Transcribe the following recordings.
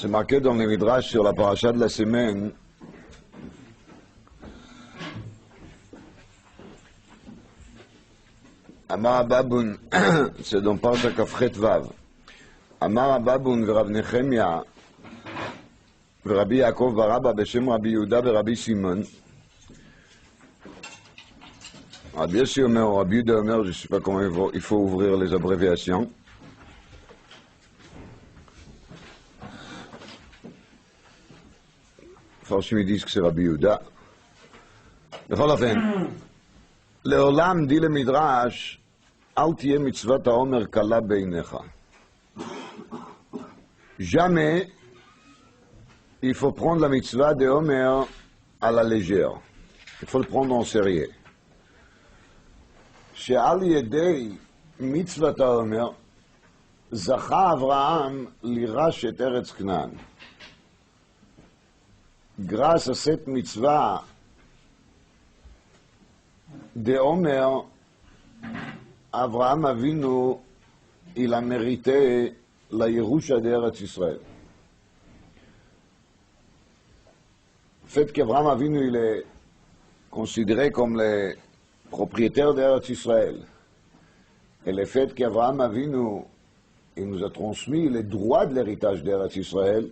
C'est marqué dans les Midrash sur la paracha de la semaine. Amar Ababun, c'est dans Parsha Kafchet Vav. Amar Ababun v'Rav Nechemia v'Rabbi Yaakov Barabba b'Shem Rabbi Yehuda v'Rabbi Simon. Rabbi Yossi Omer, Rabbi Yehuda Omer, je ne sais pas comment il faut ouvrir les abréviations. Farshim ils disent que c'est Rabbi Yehuda. בכל אופן, לעולם די למדרש, אל תהיה מצוות העומר קלה בעיניך. Jamais il faut prendre la mitzvah de Homer à la légère. Il faut le prendre en sérieux. שעל ידי מצוות העומר זכה אברהם לירש את ארץ כנען. Grâce à cette mitzvah de Homer, Abraham Avinu, il a mérité la Yerusha d'Eretz Israël. Le fait qu'Abraham Avinu il est considéré comme le propriétaire d'Eretz Israël, et le fait qu'Abraham Avinu il nous a transmis les droits de l'héritage d'Eretz Israël,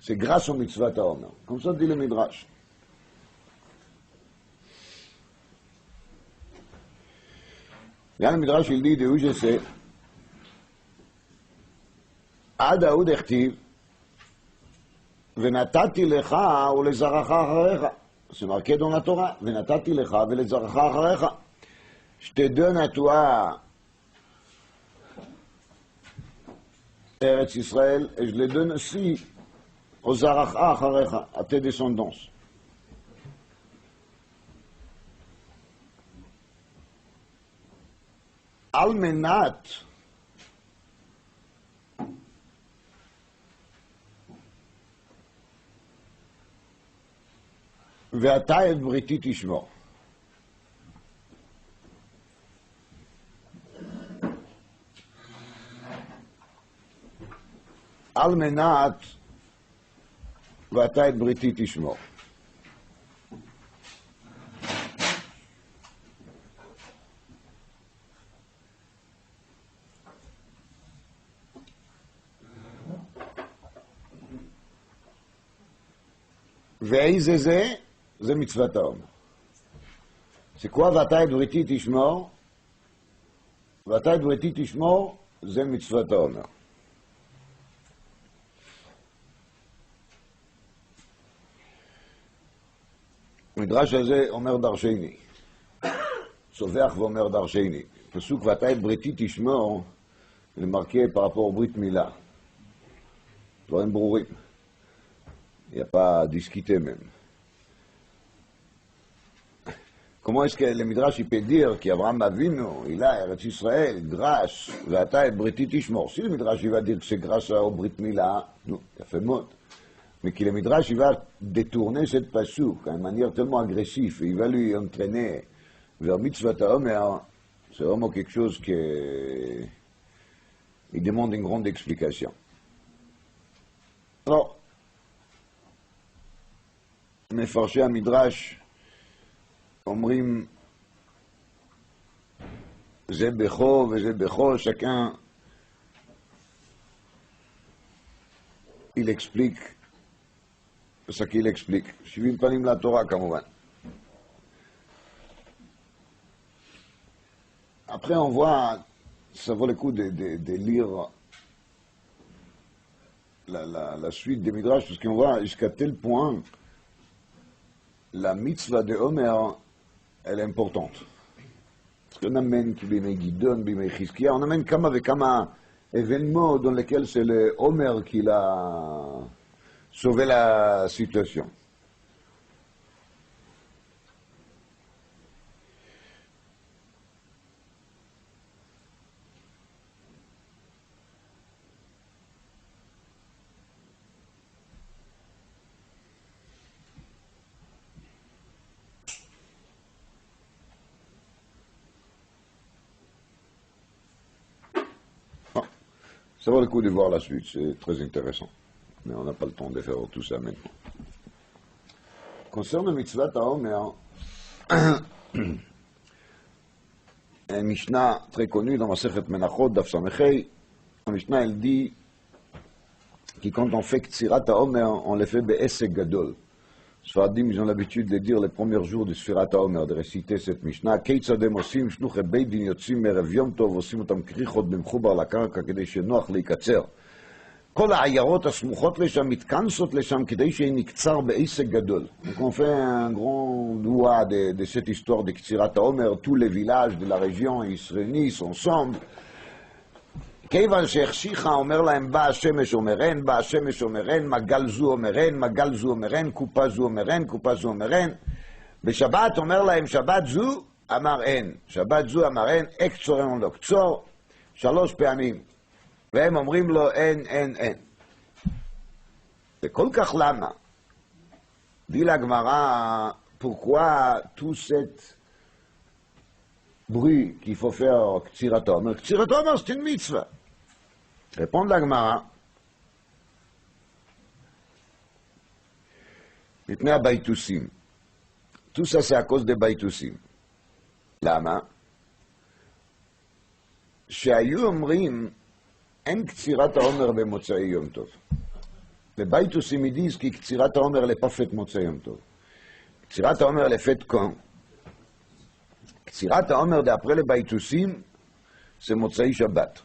c'est grâce au mitzvah Homer. Comme ça dit le Midrash. Là, le Midrash, il dit, d'où je sais, עד ההוא דכתיב, ונתתי לך ולזרעך אחריך. C'est marqué dans la Torah, ונתתי לך ולזרעך אחריך. Je te donne à toi Eretz Israël, et je le donne aussi aux זרעך אחריך, à tes descendants. על מנת ואתה את בריתי תשמור. על מנת ואתה את בריתי תשמור. ואיזה זה? זה מצוות העומר. זה quoi ואתה את בריתי תשמור? ואתה את בריתי תשמור זה מצוות העומר. המדרש הזה אומר דרשני. צווח ואומר דרשני. פסוק ואתה את בריתי תשמור זה מרקה par rapport au ברית מילה. דברים ברורים. Il n'y a pas à discuter même. Comment est-ce que le Midrash il peut dire qu'Abraham Avinu, il a Eretz Israël grâce, ואתה את בריתי תשמור? Si le Midrash il va dire que c'est grâce au Brit Mila, non, il a fait mot. Mais que le Midrash il va détourner cette pasuk d'une manière tellement agressive, et il va lui entraîner vers Mitzvot HaOmer, c'est vraiment quelque chose qui il demande une grande explication. Alors, מפרשי המדרש אומרים זה בכו וזה בכו, chacun il explique ce qu'il explique. שבעים פנים לתורה כמובן. Après on voit, ça vaut le coup de lire la suite des midrash, parce qu'on voit jusqu'à tel point la mitzvah de Homer, elle est importante. Parce qu'on amène Bimei Gidon, Bimei Chizkia, on amène kama vekama événements dans lesquels c'est le Homer qui a sauvé la situation. Ça vaut le coup de voir la suite, c'est très intéressant. Mais on n'a pas le temps de faire tout ça maintenant. Concernant Mitzvat HaOmer, un Mishnah très connu dans Masechet Menachot, Daf Samechei, un Mishnah, elle dit que quand on fait Ktsirat HaOmer, on le fait Be'esek Gadol. Sfaradim, ils ont l'habitude de dire les premiers jours de Sfirat HaOmer, de réciter cette Mishnah. Keitzadem osim, shluche beidin yotzim merev yom tov, osim otam krichot במחובר לקרקע כדי שנוח להיקצר. כל העיירות הסמוכות לשם מתכנסות לשם כדי שנקצר בעסק גדול. Donc on fait un grand doigt de cette histoire de Ktsirat HaOmer, tous les villages de la région, ils se réunissent ensemble. כיוון שהחשיכה אומר להם בא השמש אומרן, בא השמש אומרן, מגל זו אומרן, מגל זו אומרן, קופה זו אומרן, קופה זו אומרן. בשבת אומר להם שבת זו אמר אין, שבת זו אמר אין, אקצור אין לו קצור, 3 פעמים. והם אומרים לו אין, אין, אין. וכל כך למה? dit la Gemara, pourquoi tout cet bruit qu'il faut faire Ktsirat HaOmer? Ktsirat HaOmer, c'est une mitzvah. Répond la Gemara. מפני הבייתוסים. Tout ça, c'est à cause des בייתוסים. למה? שהיו אומרים, אין קצירת העומר במוצאי יום טוב. Les בייתוסים ils disent que קצירת העומר n'est pas faite מוצאי יום טוב. קצירת העומר est faite quand? קצירת העומר d'après les בייתוסים, c'est מוצאי שבת.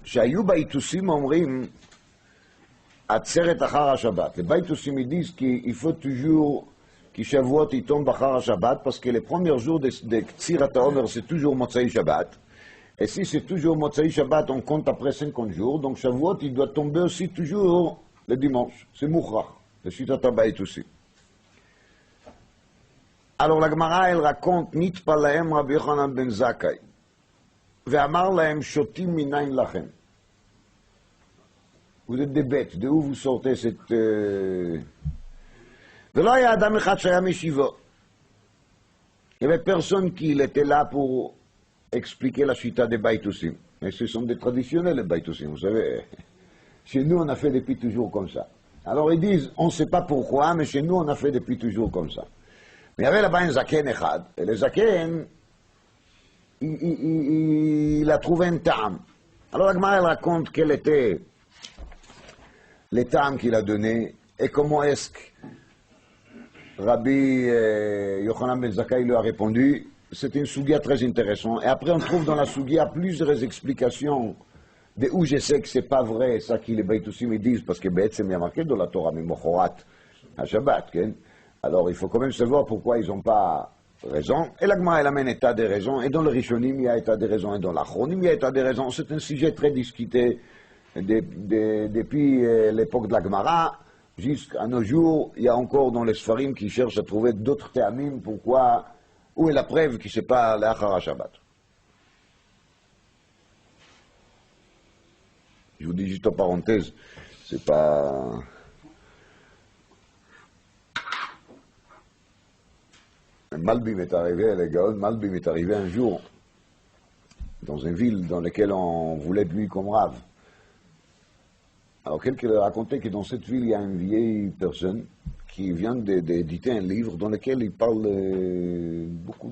שהיו בייתוסים אומרים, עצרת אחר השבת. Les בייתוסים ils disent qu'il faut toujours que Shavuot il tombe אחר השבת, parce que les premiers jours de קצירת העומר c'est toujours מוצאי שבת. Et si c'est toujours מוצאי שבת, on compte après 50 jours, donc Shavuot il doit tomber aussi toujours le dimanche. C'est מוכרח, לשיטת הבייתוסים. Alors la Gemara elle raconte, נטפל להם רבי יוחנן בן זכאי, ואמר להם שותים מניין לכם. Vous êtes des bêtes, de où vous sortez cette... ולא היה אדם אחד שהיה משיבו. Il n'y avait personne qui était là pour expliquer la chita des Baïtoussim. Mais ce sont des traditionnels, les Baïtoussim, vous savez. Chez nous, on a fait depuis toujours comme ça. Alors ils disent, on ne sait pas pourquoi, mais chez nous, on a fait depuis toujours comme ça. Mais il y avait là-bas un zaken echad, et le zaken, il a trouvé un tam. Alors la Gemara, elle raconte quel était le tam qu'il a donné, et comment est-ce que Rabbi Yochanan ben Zakkai lui a répondu. C'est une sugia très intéressante. Et après, on trouve dans la sugia plusieurs explications de où je sais que c'est pas vrai, ça que les Baïtoussim disent, parce que c'est bien marqué dans la Torah, mais Mochorat, à Shabbat. Alors, il faut quand même savoir pourquoi ils n'ont pas raison. Et la Gemara, elle amène état des raisons. Et dans le Rishonim, il y a état des raisons. Et dans l'Achronim, il y a état des raisons. C'est un sujet très discuté depuis l'époque de la Gemara. Jusqu'à nos jours, il y a encore dans les Sfarim qui cherchent à trouver d'autres théamim. Pourquoi? Où est la preuve que c'est pas l'Achara Shabbat? Je vous dis juste en parenthèse, c'est pas... Malbim est arrivé, les Gaon Malbim est arrivé un jour dans une ville dans laquelle on voulait de lui comme rave. Alors quelqu'un a raconté que dans cette ville, il y a une vieille personne qui vient d'éditer un livre dans lequel il parle beaucoup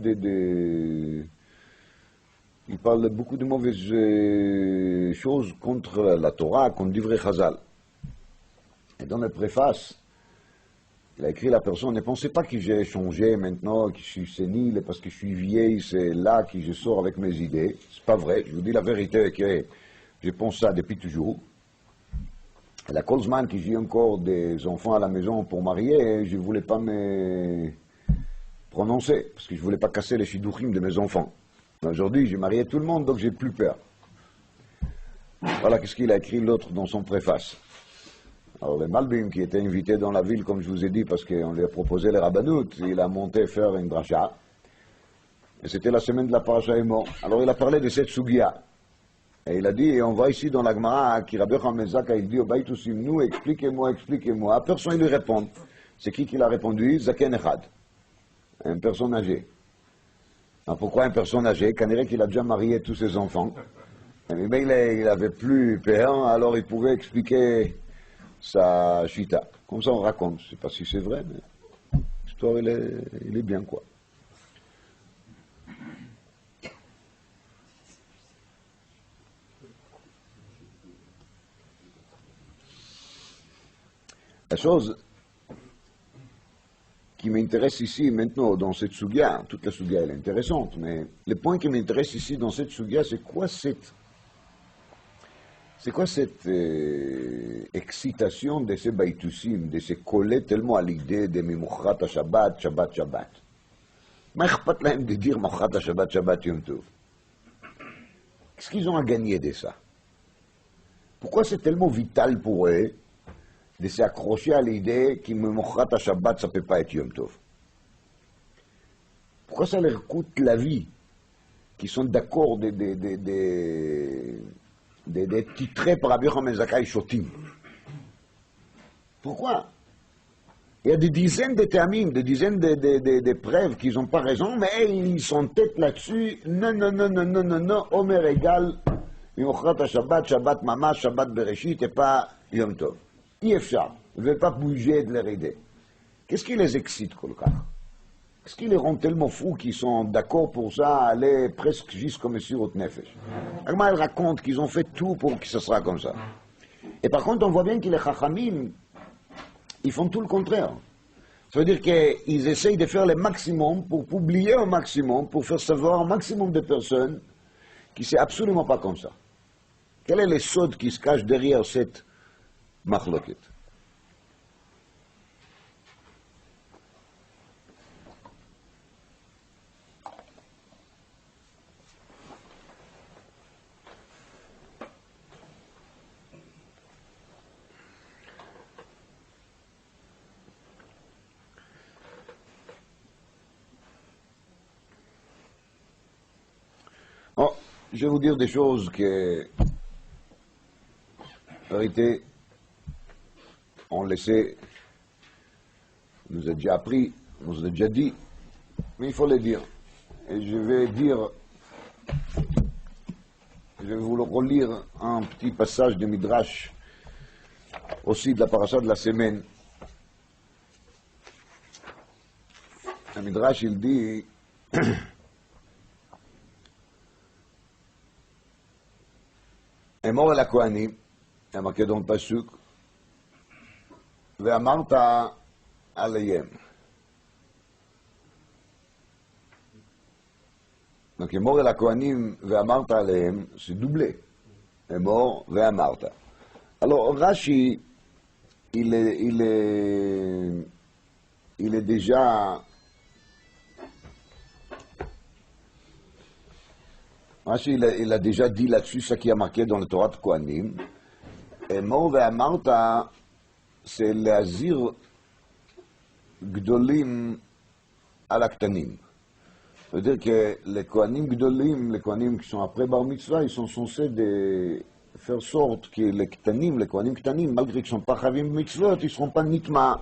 il parle beaucoup de mauvaises choses contre la Torah, contre l'ivre Chazal. Et dans la préface, il a écrit la personne, ne pensez pas que j'ai changé maintenant, que je suis sénile parce que je suis vieille, c'est là que je sors avec mes idées. C'est pas vrai, je vous dis la vérité que je pense ça depuis toujours. Et la Kolzman, que j'ai encore des enfants à la maison pour marier, je ne voulais pas me prononcer, parce que je ne voulais pas casser les shidduchim de mes enfants. Aujourd'hui, j'ai marié tout le monde, donc j'ai plus peur. Voilà qu'est-ce qu'il a écrit l'autre dans son préface. Alors le Malbim, qui était invité dans la ville, comme je vous ai dit, parce qu'on lui a proposé les rabbanout, il a monté faire une dracha. Et c'était la semaine de la paracha Emo. Alors il a parlé de cette sugia. Et il a dit, et on voit ici dans la Gemara, qui Rabbi Yochanan ben Zakkai, il dit au Baïtoussim, nous, expliquez-moi, expliquez-moi. Personne ne lui répond. C'est qui l'a répondu? Zaken Echad. Une personne âgée. Alors pourquoi une personne âgée? Qu'on dirait qu'il a déjà marié tous ses enfants. Mais il avait plus peur, alors il pouvait expliquer sa chita. Comme ça on raconte, je ne sais pas si c'est vrai, mais l'histoire il est bien quoi. La chose qui m'intéresse ici maintenant dans cette sugia, toute la sugia elle est intéressante, mais le point qui m'intéresse ici dans cette sugia, c'est quoi cette excitation de ces baïtoussim, de se coller tellement à l'idée de Mimouchrat Shabbat, Shabbat, Shabbat. מה אכפת להם de dire Mimouchrat Shabbat, Shabbat, Yom Tov? Qu'est-ce qu'ils ont à gagner de ça? Pourquoi c'est tellement vital pour eux de s'accrocher à l'idée que Mimouchrat Shabbat, ça ne peut pas être Yom Tov? Pourquoi ça leur coûte la vie, qui sont d'accord de titrer par Rabbi Yochanan ben Zakkai Shotim? Pourquoi? Il y a des dizaines de théamim, des dizaines de preuves qu'ils n'ont pas raison, mais ils sont tête là-dessus. Non, non, non, non, non, non, non, Omer égal, Mimouchrat Shabbat, Shabbat Mamash, Shabbat Bereshit, et pas Yom Tov. Yefshar, ne veut pas bouger de leur idée. Qu'est-ce qui les excite, Kolkar? Qu'est-ce qui les rend tellement fous qu'ils sont d'accord pour ça, aller presque jusqu'au Messirut Nefesh? Comment elle raconte qu'ils ont fait tout pour que ce soit comme ça? Et par contre, on voit bien que les Chachamim, ils font tout le contraire. Ça veut dire qu'ils essayent de faire le maximum pour publier au maximum, pour faire savoir au maximum de personnes que c'est absolument pas comme ça. Quel est le sod qui se cache derrière cette machloket? Oh, je vais vous dire des choses que, en vérité, on le sait, on nous a déjà appris, on nous a déjà dit, mais il faut le dire. Et je vais vous relire un petit passage de Midrash, aussi de la paracha de la semaine. Le Midrash, il dit, אמור אל הכהנים, המכה dans le pasuk, ואמרת עליהם. Donc אמור אל הכהנים ואמרת עליהם, c'est doublé. אמור ואמרת. Alors Rashi, il est déjà... Rashi, il a déjà dit là-dessus ce qui a marqué dans le Torah de Kohanim. Emor ve'amarta, c'est l'azir gdolim al aktanim. C'est-à-dire que les Kohanim gdolim, les Kohanim qui sont après Bar Mitzvah, ils sont censés de faire sorte que les Ktanim, les Kohanim Ktanim, malgré qu'ils ne sont pas chavim mitzvot, ils ne seront pas nitma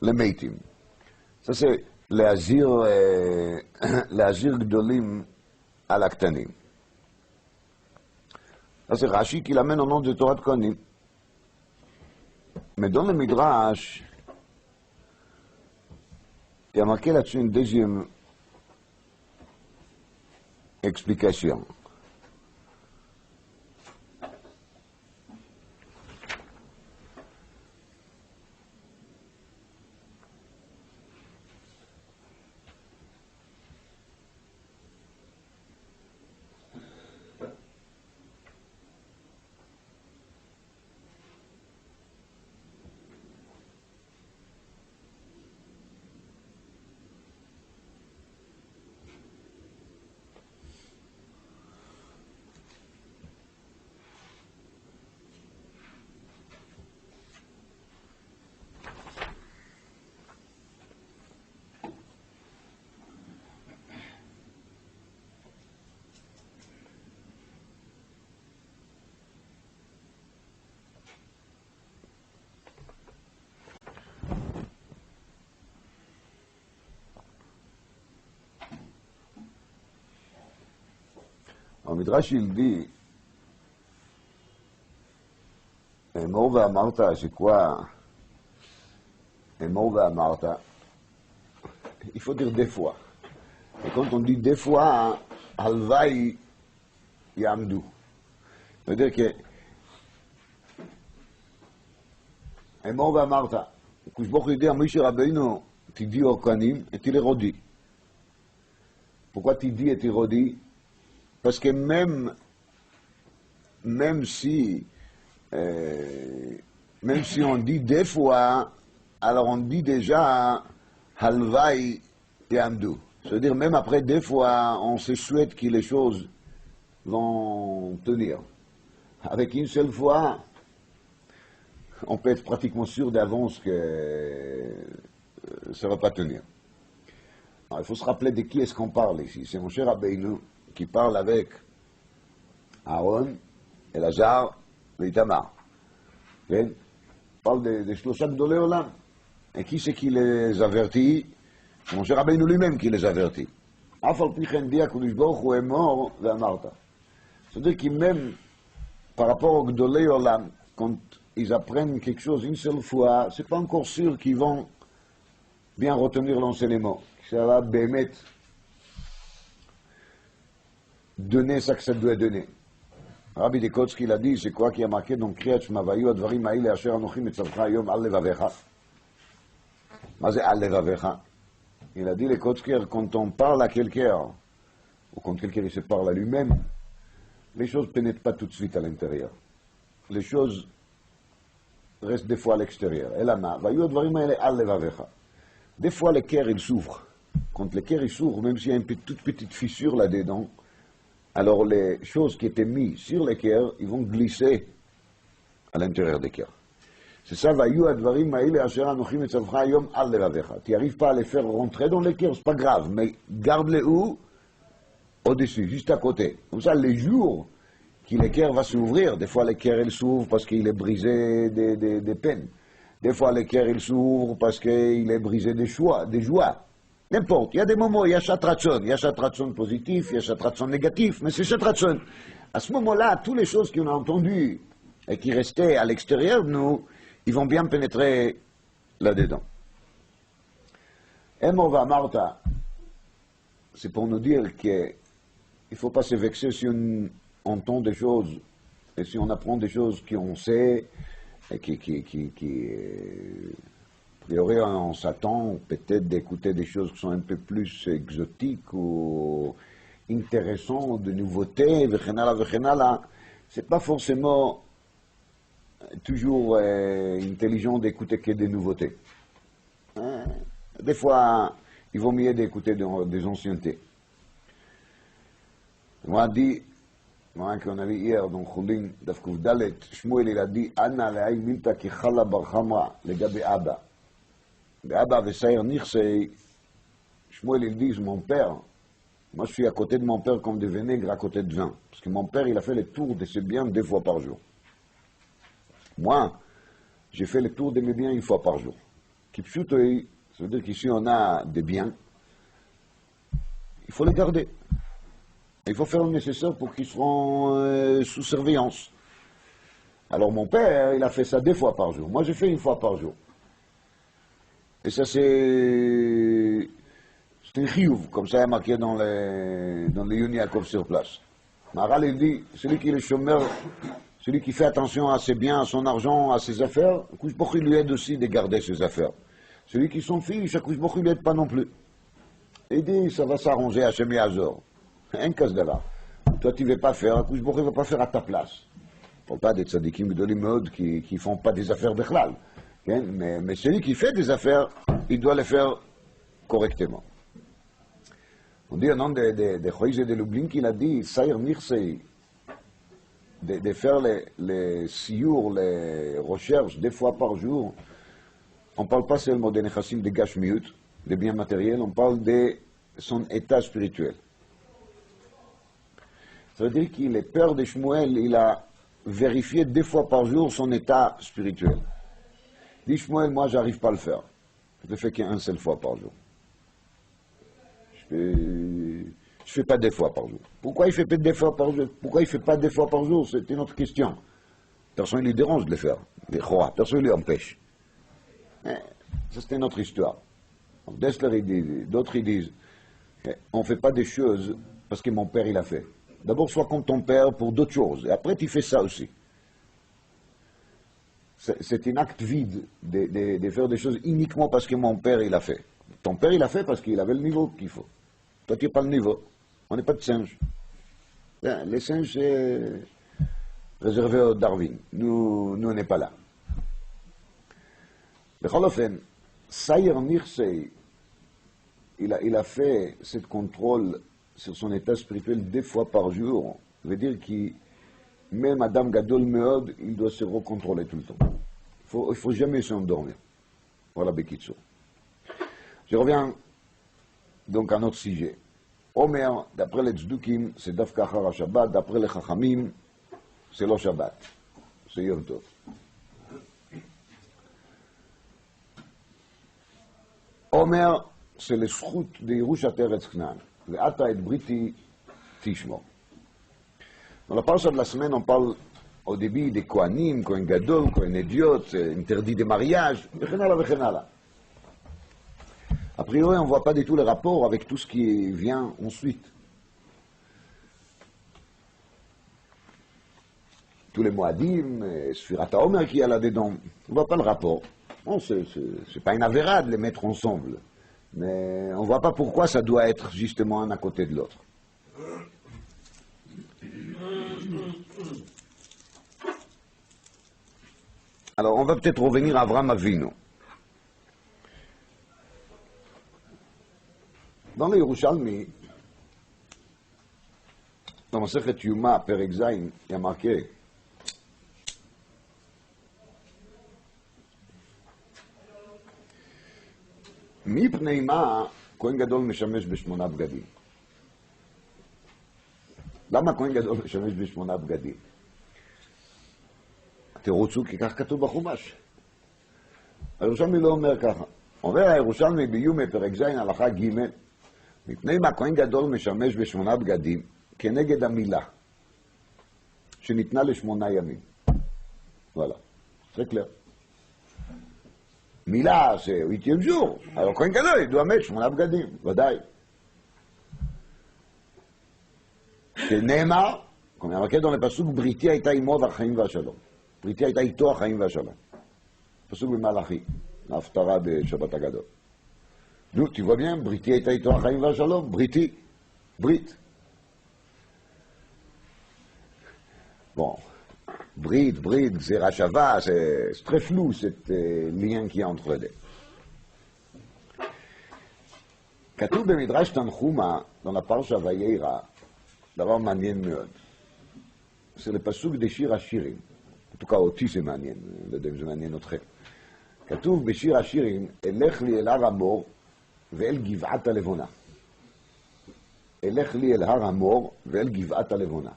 les meitim. Ça c'est l'azir gdolim à l'Aktanim. Ça c'est Rashi qui l'amène au nom de Torah de Kohanim. Mais dans le Midrash, il y a marqué là-dessus une deuxième explication. המדרש il dit, אמור ואמרת, c'est quoi? אמור ואמרת, il faut dire des fois. Et quand on dit des fois, הלוואי יעמדו. C'est-à-dire que אמור ואמרת, הקדוש ברוך הוא יודע, משה רבינו, תדעי אורקנים, et rodis. Pourquoi tu dis et tu redis? Parce que même si on dit des fois, alors on dit déjà halvai yamdu. C'est-à-dire même après des fois, on se souhaite que les choses vont tenir. Avec une seule fois, on peut être pratiquement sûr d'avance que ça ne va pas tenir. Alors, il faut se rappeler de qui est-ce qu'on parle ici. C'est Moshe Rabbeinu qui parle avec Aaron, Elazar et Itamar. Il parle des Shlosha Gdolei Olam. Et qui c'est qui les avertit? C'est Moshe Rabbeinu lui-même qui les avertit. Af al pi chen di HaKadosh Baruch Hu emor ve'amarta. C'est-à-dire que même par rapport aux Gdolei Olam, quand ils apprennent quelque chose une seule fois, c'est pas encore sûr qu'ils vont bien retenir l'enseignement. Ça va bémet donner ça que ça doit donner. Rabbi de Kotzki l'a dit, c'est quoi qui a marqué dans Kriyat Shema Vayu Advarim Ha'ile Asher Anochi Metzavcha Hayom Al Levavecha. Mais c'est Al Levavecha. Il a dit les Kotzki, quand on parle à quelqu'un, ou quand quelqu'un se parle à lui-même, les choses ne pénètrent pas tout de suite à l'intérieur. Les choses restent des fois à l'extérieur. Et là, Vayu Advarim Ha'ile Al Levavecha. Des fois, le cœur, il s'ouvre. Quand le cœur, il s'ouvre, même s'il y a une toute petite fissure là-dedans, alors les choses qui étaient mises sur le cœur, ils vont glisser à l'intérieur du cœur. C'est ça, Vayu advarim ha'ile asher anochi metzavcha hayom al levavecha. Tu n'arrives pas à les faire rentrer dans le cœur, c'est pas grave, mais garde-les où? Au-dessus, juste à côté. Comme ça, les jours que le cœur va s'ouvrir, des fois le cœur, il s'ouvre parce qu'il est brisé des peines. Des fois, le cœur, il s'ouvre parce qu'il est brisé des joies. N'importe. Il y a des moments, il y a chatratson. Il y a chatratson positif, il y a chatratson négatif, mais c'est chatratson. À ce moment-là, toutes les choses qu'on a entendues et qui restaient à l'extérieur de nous, ils vont bien pénétrer là-dedans. Emor va'amarta, c'est pour nous dire qu'il ne faut pas se vexer si on entend des choses et si on apprend des choses qu'on sait, et qui a priori, on s'attend peut-être d'écouter des choses qui sont un peu plus exotiques ou intéressantes, de nouveautés, vechenala. C'est pas forcément toujours intelligent d'écouter que des nouveautés. Des fois, il vaut mieux d'écouter des anciennetés. Moi, dit, qu'on a vu hier dans Chulin, Dafkuf Dalet, Shmuel il a dit, Anna le'ay milta ki chala bar chamra, legabe Abba. Abba vesair nirsei, Shmuel il dit, mon père, moi je suis à côté de mon père comme de vinaigre à côté de vin. Parce que mon père, il a fait le tour de ses biens 2 fois par jour. Moi, j'ai fait le tour de mes biens 1 fois par jour. Kipshutoi, ça veut dire qu'ici on a des biens, il faut les garder. Il faut faire le nécessaire pour qu'ils seront sous surveillance. Alors mon père, il a fait ça 2 fois par jour. Moi, j'ai fait 1 fois par jour. Et ça, c'est un chiyuv, comme ça est marqué dans les Yoni Yaakov sur place. Maharal, il dit, celui qui est le chômeur, celui qui fait attention à ses biens, à son argent, à ses affaires, Akadosh Baruch Hu lui aide aussi de garder ses affaires. Celui qui s'en fiche, Akadosh Baruch Hu lui aide pas non plus. Il dit, ça va s'arranger à Hashem Yazor. Un casse d'avant. Toi, tu ne veux pas faire, Akadosh Baruch Hu ne va pas faire à ta place. Il ne faut pas des tzadikim de l'immode qui ne font pas des affaires bechlal. Mais celui qui fait des affaires, il doit les faire correctement. On dit au nom de Choïse et de Lublin qu'il a dit, Saïr Mirsei, de faire les siours, les recherches 2 fois par jour. On ne parle pas seulement des nechassim, des gashmiut, des biens matériels, on parle de son état spirituel. Ça veut dire qu'il est père de Shmuel, il a vérifié 2 fois par jour son état spirituel. Dit Shmuel, moi j'arrive pas à le faire. Je ne fais qu'une seule fois par jour. Je fais pas 2 fois par jour. Pourquoi il fait pas 2 fois par jour? Pourquoi il fait pas 2 fois par jour? C'est une autre question. Personne ne lui dérange de le faire. personne ne lui empêche. Mais ça, c'était notre histoire. Donc, Dessler, il dit, d'autres, ils disent, on ne fait pas des choses parce que mon père, il a fait. D'abord, sois comme ton père pour d'autres choses, et après, tu fais ça aussi. C'est un acte vide de faire des choses uniquement parce que mon père, il a fait. Ton père, il a fait parce qu'il avait le niveau qu'il faut. Toi, tu n'as pas le niveau. On n'est pas de singes. Les singes, c'est réservé au Darwin. Nous, on n'est pas là. Bechol Ofen, Sayer Nirsei, il a fait ce contrôle sur son état spirituel 2 fois par jour. Ça veut dire que même Adam Gadol Meod, il doit se recontrôler tout le temps. Il ne faut jamais s'endormir. Voilà, Bekitso. Je reviens donc à notre sujet. Omer, d'après les Tzdukim, c'est Dafka Achar Shabbat, d'après les Chachamim, c'est le Shabbat. C'est Yom Tov. Omer, c'est le schut de Yerushat Eretz Knan. Ve'ata et Briti Tishmo. Dans la parasha de la semaine, on parle au début des Kohanim, Kohen Gadol, Kohen Ediot, interdit de mariage, vechenala. A priori, on ne voit pas du tout le rapport avec tout ce qui vient ensuite. Tous les Moadim, Sfirat HaOmer qui y a là-dedans, on ne voit pas le rapport. Bon, c'est pas une avéra de les mettre ensemble, mais on ne voit pas pourquoi ça doit être justement un à côté de l'autre. Alors, on va peut-être revenir à Avraham Avinu. Dans le Yerushalmi, dans Masechet Yuma, Perek Zayin, il y a marqué מפני מה כהן גדול משמש ב8 בגדים? למה כהן גדול משמש ב8 בגדים? התירוץ הוא כי כך כתוב בחומש. הירושלמי לא אומר ככה. אומר הירושלמי ביומי פרק ז' הלכה ג' מפני מה כהן גדול משמש ב8 בגדים כנגד המילה שניתנה ל8 ימים. וואלה, זה קלר. מילה c'est 8e jour. Alors Kohen Gadol, il doit mettre 8 בגדים, ודאי. שנאמר, comme il y a marqué dans le pasuk, בריתי הייתה עמו והחיים והשלום. בריתי הייתה איתו החיים והשלום. פסוק במלאכי, ההפטרה בשבת הגדול. נו, tu vois bien, בריתי הייתה איתו החיים והשלום, בריתי, ברית. Bon. Bride, Zera Shava, c'est très flou, cet lien qui est entre les deux. כתוב במדרש תנחומה, dans la parasha Vayera, דבר מעניין מאוד. c'est le pasuk de שיר השירים. en tout cas, אותי זה מעניין, לא יודע אם זה מעניין אתכם. כתוב בשיר השירים, אלך לי אל הר המור ואל גבעת הלבונה. אלך לי אל הר המור ואל גבעת הלבונה.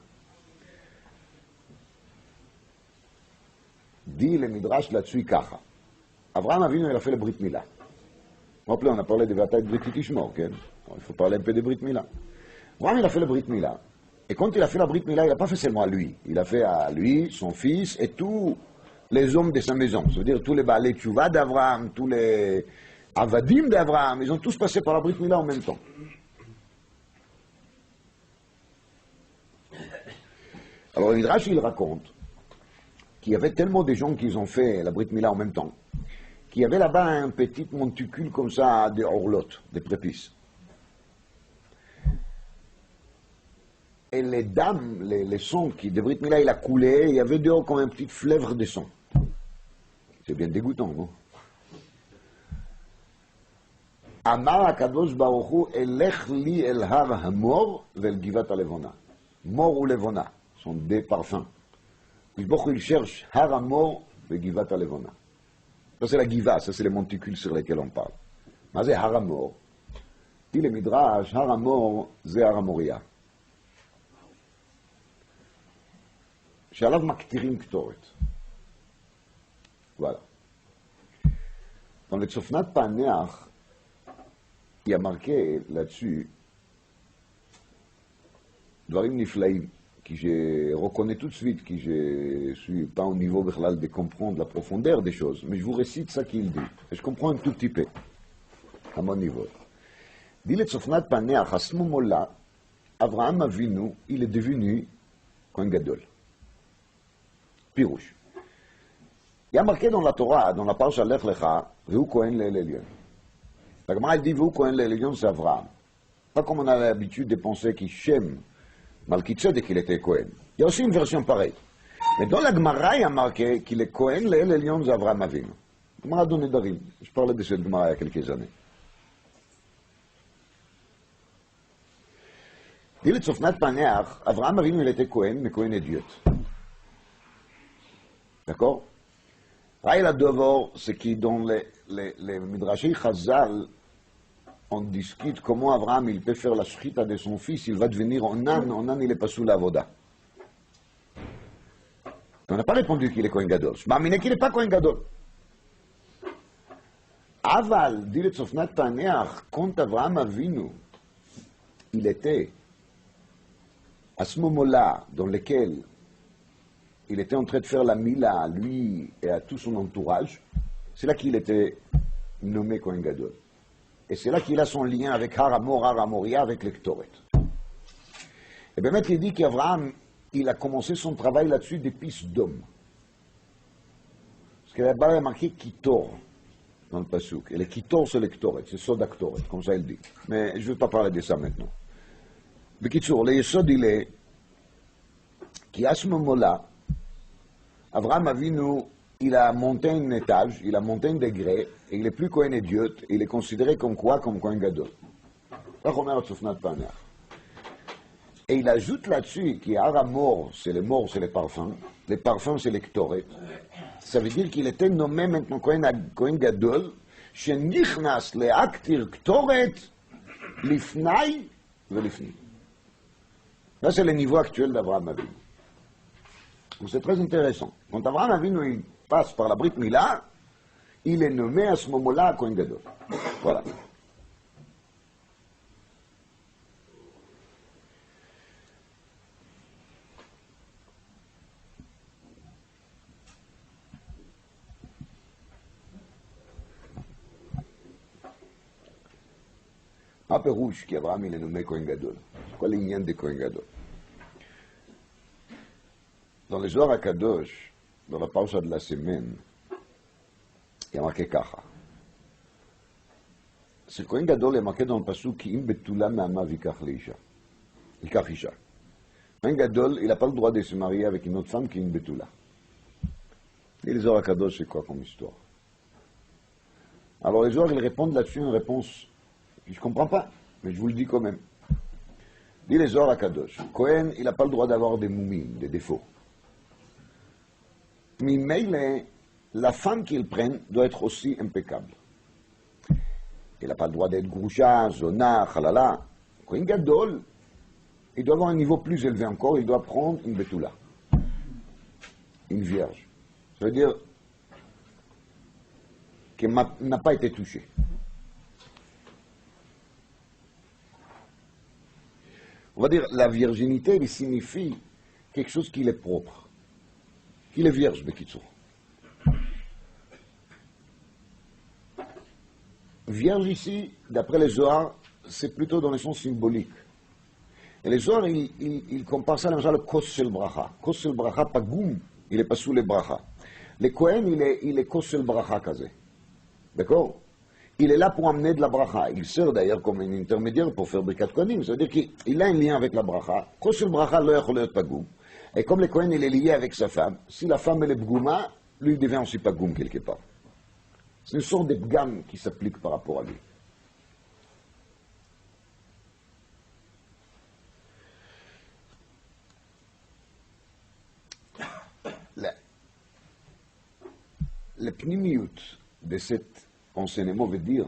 dit le midrash là-dessus kaka. Abraham Avinu il a fait le brit mila. Rappelez, on a parlé de bataille de Brit Tishmo, ok? Il faut parler un peu de brit mila. Abraham il a fait le brit mila. Et quand il a fait la brit mila, il n'a pas fait seulement à lui. Il a fait à lui, son fils et tous les hommes de sa maison. C'est-à-dire tous les Baalei Tshuva d'Abraham, tous les Avadim d'Abraham, ils ont tous passé par la brit mila en même temps. Alors le midrash il raconte qu'il y avait tellement de gens qui ont fait la Brit Mila en même temps, qu'il y avait là-bas un petit monticule comme ça, des orlottes, des prépices. Et les dames, les sons qui, de Brit Mila, il a coulé, il y avait dehors comme un petit fleuve de sang. C'est bien dégoûtant, non? Amar HaKadosh Baruch Hu, elech li el har hamor vel givat alevona. Mor ou levona sont des parfums. Il cherche Har Hamor et Givat Alevona. Ça c'est la Giva, ça c'est les monticules sur lesquels on parle. Mais c'est Har Hamor. Dit le Midrash, Har Hamor, c'est Har Hamoria. שעליו מקטירים קטורת. Voilà. Dans le Tzofnat Paneach, il y a marqué là-dessus דברים נפלאים. qui je reconnais tout de suite, qui je ne suis pas au niveau de comprendre la profondeur des choses, mais je vous récite ça qu'il dit. Et je comprends un tout petit peu, à mon niveau. Dit le Tzofnat Paneach, à ce moment-là, Avraham Avinu, il est devenu Kohen Gadol. Pirouche. Il y a marqué dans la Torah, dans la Parsha Lech Lecha, Vehu Kohen Le'el Elyon. La Gemara dit Vehu Kohen Le'el Elyon, c'est Avraham. Pas comme on a l'habitude de penser qu'Ishem, Malkitzedek, qu'il était Kohen. Il y a aussi une version pareille. Mais dans la Gemara, il y a marqué qu'il est Kohen Le'el Elyon, c'est Avraham Avinu. Gemara donné Darim. Je parlais de cette Gemara il y a quelques années. Dit le Tzofnat Paneach, Avraham Avinu, il était Kohen, mais Kohen est Dieu. D'accord? Raïla Devor, c'est qui dans les Midrashei Chazal, on discute comment Avraham il peut faire la shrita de son fils, il va devenir en âne il est pas sous la voda. On n'a pas répondu qu'il est Kohen Gadol. Je m'amène qu'il n'est pas Kohen Gadol. Aval, dit le Tzofnat Paneach, quand Avraham Avinu, il était à ce moment-là dans lequel il était en train de faire la mila à lui et à tout son entourage, c'est là qu'il était nommé Kohen Gadol. Et c'est là qu'il a son lien avec Har Hamor, Har Hamoria, avec les Ktoret. Et bien, il dit qu'Avraham, il a commencé son travail là-dessus depuis Sodome. Parce qu'il y a marqué Kitor dans le Pasuk. Et les Kitor, c'est les Ktoret, c'est Soda Ktoret, comme ça il dit. Mais je ne vais pas parler de ça maintenant. Mais Kitsour, le Yesod, il est qu'à ce moment-là, Avraham Avinu, il a monté un étage, il a monté un degré, et il n'est plus Kohen et Dieu, il est considéré comme quoi? Comme Kohen Gadol. Et il ajoute là-dessus qu'il y a mort, c'est les parfums c'est les Ktoret. Ça veut dire qu'il était nommé maintenant Kohen Gadol, shenichnas leaktir Ktoret, lifnai velifni. Là, c'est le niveau actuel d'Avraham Avinu. C'est très intéressant. Quand Avraham Avinu il passe par la Brit Mila, il est nommé à ce moment-là Kohen Gadol. Voilà. Un peu rouge qu'Avraham il est nommé Kohen Gadol. C'est quoi l'ignan de Kohen Gadol? Dans les Zohar HaKadosh, dans la Parsha de la semaine, il y a marqué Kacha. C'est Kohen Gadol est marqué dans le Pasuk qui im betula me'ama vikach leisha. Vikach isha. Kohen Gadol, il n'a pas le droit de se marier avec une autre femme qui est une betula. Et les Zohar HaKadosh, c'est quoi comme histoire? Alors les Zohar, ils répondent là-dessus une réponse que je ne comprends pas, mais je vous le dis quand même. Dit les Zohar HaKadosh, Kohen, il n'a pas le droit d'avoir des moumines, des défauts. Mais la femme qu'il prenne doit être aussi impeccable. Il n'a pas le droit d'être groucha, zona, halala. Kohen Gadol, il doit avoir un niveau plus élevé encore, il doit prendre une betula, une vierge. Ça veut dire qu'elle n'a pas été touchée. On va dire la virginité, elle signifie quelque chose qui est propre. Qu'il est vierge, Bekitsour. Vierge ici, d'après les Zohar, c'est plutôt dans le sens symbolique. Et les Zohar, ils comparent ça à le kos shel bracha. Kos shel bracha, pas goum, il n'est pas sous les bracha. Le Kohen, il est kos shel bracha kazé. D'accord? Il est là pour amener de la bracha. Il sert d'ailleurs comme un intermédiaire pour faire brikat kohanim. C'est-à-dire qu'il a un lien avec la bracha. Kos shel bracha, lo yachol להיות pas goum. Et comme le Kohen il est lié avec sa femme, si la femme elle est bgouma, lui il devient aussi pas goum quelque part. C'est une sorte de bgam qui s'applique par rapport à lui. Le pnimiyut de cet enseignement veut dire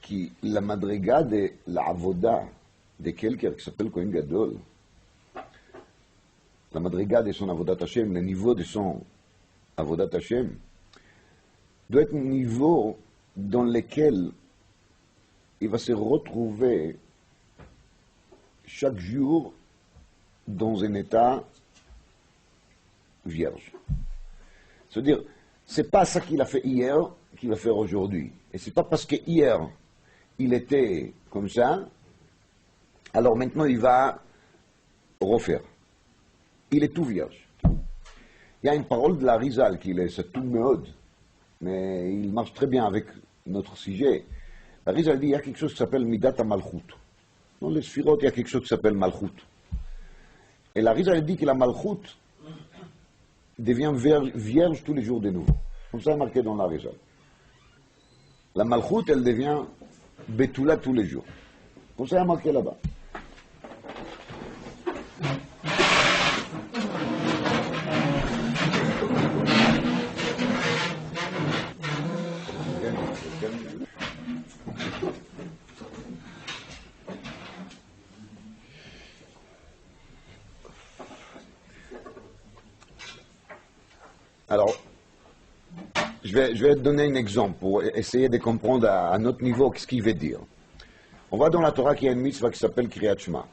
que la madriga de la avoda de quelqu'un qui s'appelle Kohen Gadol, la madriga de son avodat Hashem, le niveau de son avodat Hashem, doit être un niveau dans lequel il va se retrouver chaque jour dans un état vierge. C'est-à-dire, c'est pas ça qu'il a fait hier qu'il va faire aujourd'hui. Et c'est pas parce que hier il était comme ça, alors maintenant il va refaire. Il est tout vierge. Il y a une parole de la Rizal qui est tout méode, mais il marche très bien avec notre sujet. La Rizal dit il y a quelque chose qui s'appelle Midat HaMalchut. Dans les Sphirot, il y a quelque chose qui s'appelle Malchut. Et la Rizal dit que la Malchut devient vierge tous les jours de nouveau. Comme ça est marqué dans la Rizal. La Malchut, elle devient Betula tous les jours. Comme ça est marqué là-bas. Alors, je vais te donner un exemple pour essayer de comprendre à notre niveau ce qu'il veut dire. On voit dans la Torah qu'il y a une mitzvah qui s'appelle Kriyat Shema.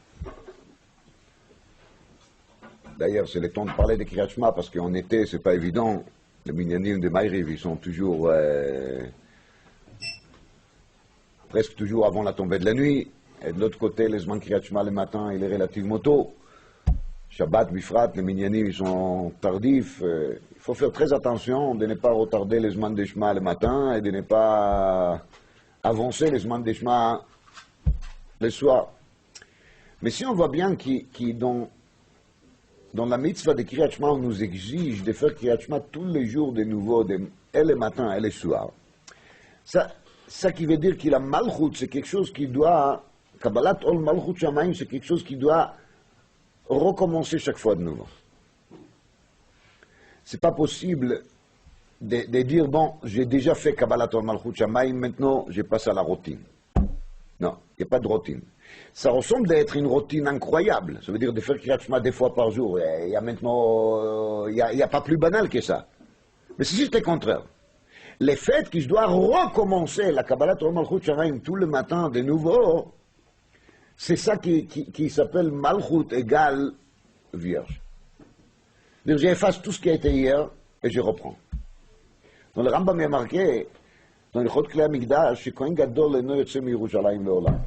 D'ailleurs, c'est le temps de parler de Kriyat Shema parce qu'en été, c'est pas évident. Les minyanim de Maïriv, ils sont toujours presque toujours avant la tombée de la nuit. Et de l'autre côté, les Zman Kriyat Shema le matin, il est relativement tôt. Shabbat, Bifrat, les minyanim, ils sont tardifs. Il faut faire très attention de ne pas retarder les Zman de Shema le matin et de ne pas avancer les Zman de Shema le soir. Mais si on voit bien qu'il dans la mitzvah de Kriyat Shema, on nous exige de faire Kriyat Shema tous les jours de nouveau, et le matin et le soir. Ça qui veut dire que la Malchut, c'est quelque chose qui doit, Kabbalat Ol Malchut Shamayim, c'est quelque chose qui doit recommencer chaque fois de nouveau. C'est pas possible de dire, bon, j'ai déjà fait Kabbalat Ol Malchut Shamayim, maintenant je passe à la routine. Non, il n'y a pas de routine. Ça ressemble d'être une routine incroyable. Ça veut dire de faire Kriyat Shema 2 fois par jour. Il y a maintenant, il n'y a pas plus banal que ça. Mais c'est juste le contraire. Le fait que je dois recommencer la Kabbalat Ol Malchut Shamayim tout le matin de nouveau, c'est ça qui s'appelle Malchut égale vierge. C'est-à-dire j'efface tout ce qui a été hier et je reprends. Dans le Rambam il y a marqué, dans le Chot Klei HaMikdash, que Kohen Gadol eno yotze miYerushalayim le'olam.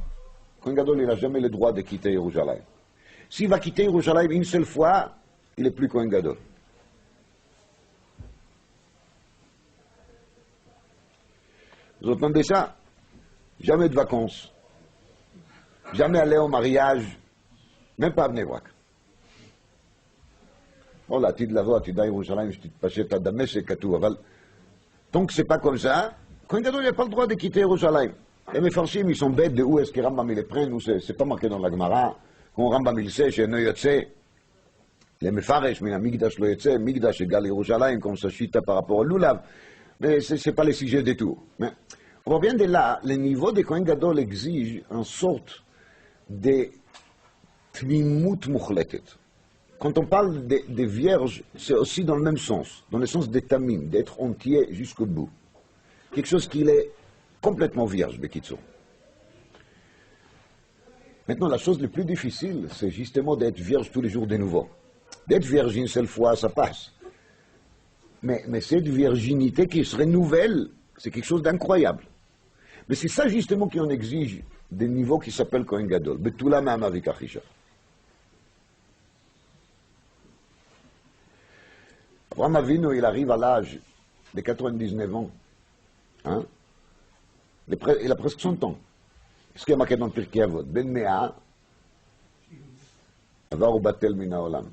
Kohen Gadol, il n'a jamais le droit de quitter Yerushalayim. S'il va quitter Yerushalayim une seule fois, il n'est plus Kohen Gadol. Vous entendez ça? Jamais de vacances. Jamais aller au mariage. Même pas à Bnei Brak. Bon, לעתיד לבוא, עתידה ירושלים שתתפשט עד דמשק, כתוב, אבל tant que c'est pas comme ça, Kohen Gadol n'a pas le droit de quitter Yerushalayim. Les Mefarshim, ils sont bêtes de où est-ce que Rambam les prennent, ou c'est pas marqué dans la Gemara. Quand Rambam il sait, chez Noyotse, les Mefaresh, mais Migdash lo yotse, Migdash égale Yerushalayim, comme ça chita par rapport au Lulav. Mais c'est pas le sujet du tout. Mais on voit bien de là, le niveau de Kohen Gadol exige une sorte de tmimut muchletet. Quand on parle de vierge, c'est aussi dans le même sens, dans le sens des tamim, d'être entier jusqu'au bout. Quelque chose qui est complètement vierge, Bekitso. Maintenant, la chose la plus difficile, c'est justement d'être vierge tous les jours de nouveau. D'être vierge une seule fois, ça passe. Mais cette virginité qui se renouvelle, c'est quelque chose d'incroyable. Mais c'est ça justement qu'on exige des niveaux qui s'appellent Kohen Gadol. Betula ma'amavik achisha. Abraham Avinu, il arrive à l'âge de 99 ans. Hein? Il a presque 100 ans. Ce qui est marqué dans le Pirkei Avot. Ben Mea, Avar ou Batel min haolam.